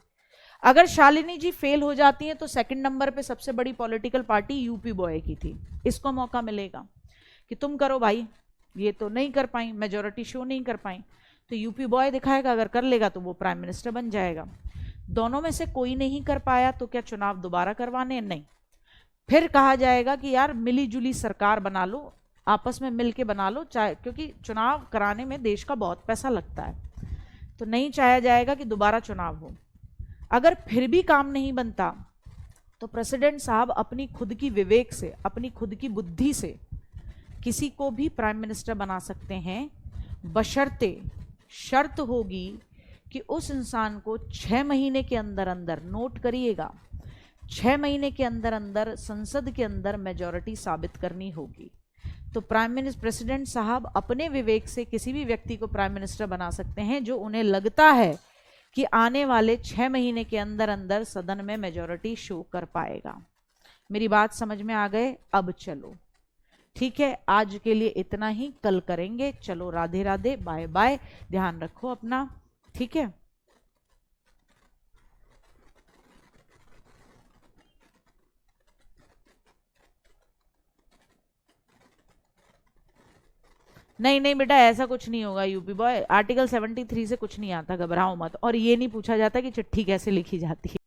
अगर शालिनी जी फेल हो जाती हैं तो सेकंड नंबर पे सबसे बड़ी पॉलिटिकल पार्टी यूपी बॉय की थी, इसको मौका मिलेगा कि तुम करो भाई, ये तो नहीं कर पाई, मेजोरिटी शो नहीं कर पाई, तो यूपी बॉय दिखाएगा, अगर कर लेगा तो वो प्राइम मिनिस्टर बन जाएगा। दोनों में से कोई नहीं कर पाया तो क्या चुनाव दोबारा करवाने? नहीं। फिर कहा जाएगा कि यार मिली जुली सरकार बना लो, आपस में मिलके बना लो, चाहे क्योंकि चुनाव कराने में देश का बहुत पैसा लगता है, तो नहीं चाहा जाएगा कि दोबारा चुनाव हो। अगर फिर भी काम नहीं बनता तो प्रेसिडेंट साहब अपनी खुद की विवेक से, अपनी खुद की बुद्धि से किसी को भी प्राइम मिनिस्टर बना सकते हैं, बशर्ते शर्त होगी कि उस इंसान को 6 महीने के अंदर अंदर, नोट करिएगा, 6 महीने के अंदर अंदर संसद के अंदर मेजॉरिटी साबित करनी होगी। तो प्रेसिडेंट साहब अपने विवेक से किसी भी व्यक्ति को प्राइम मिनिस्टर बना सकते हैं जो उन्हें लगता है कि आने वाले 6 महीने के अंदर अंदर सदन में मेजॉरिटी शो कर पाएगा। मेरी बात समझ में आ गए? अब चलो ठीक है, आज के लिए इतना ही, कल करेंगे। चलो राधे राधे, बाय बाय, ध्यान रखो अपना, ठीक है। नहीं नहीं बेटा, ऐसा कुछ नहीं होगा यूपी बॉय, आर्टिकल 73 से कुछ नहीं आता, घबराओ मत। और ये नहीं पूछा जाता कि चिट्ठी कैसे लिखी जाती है।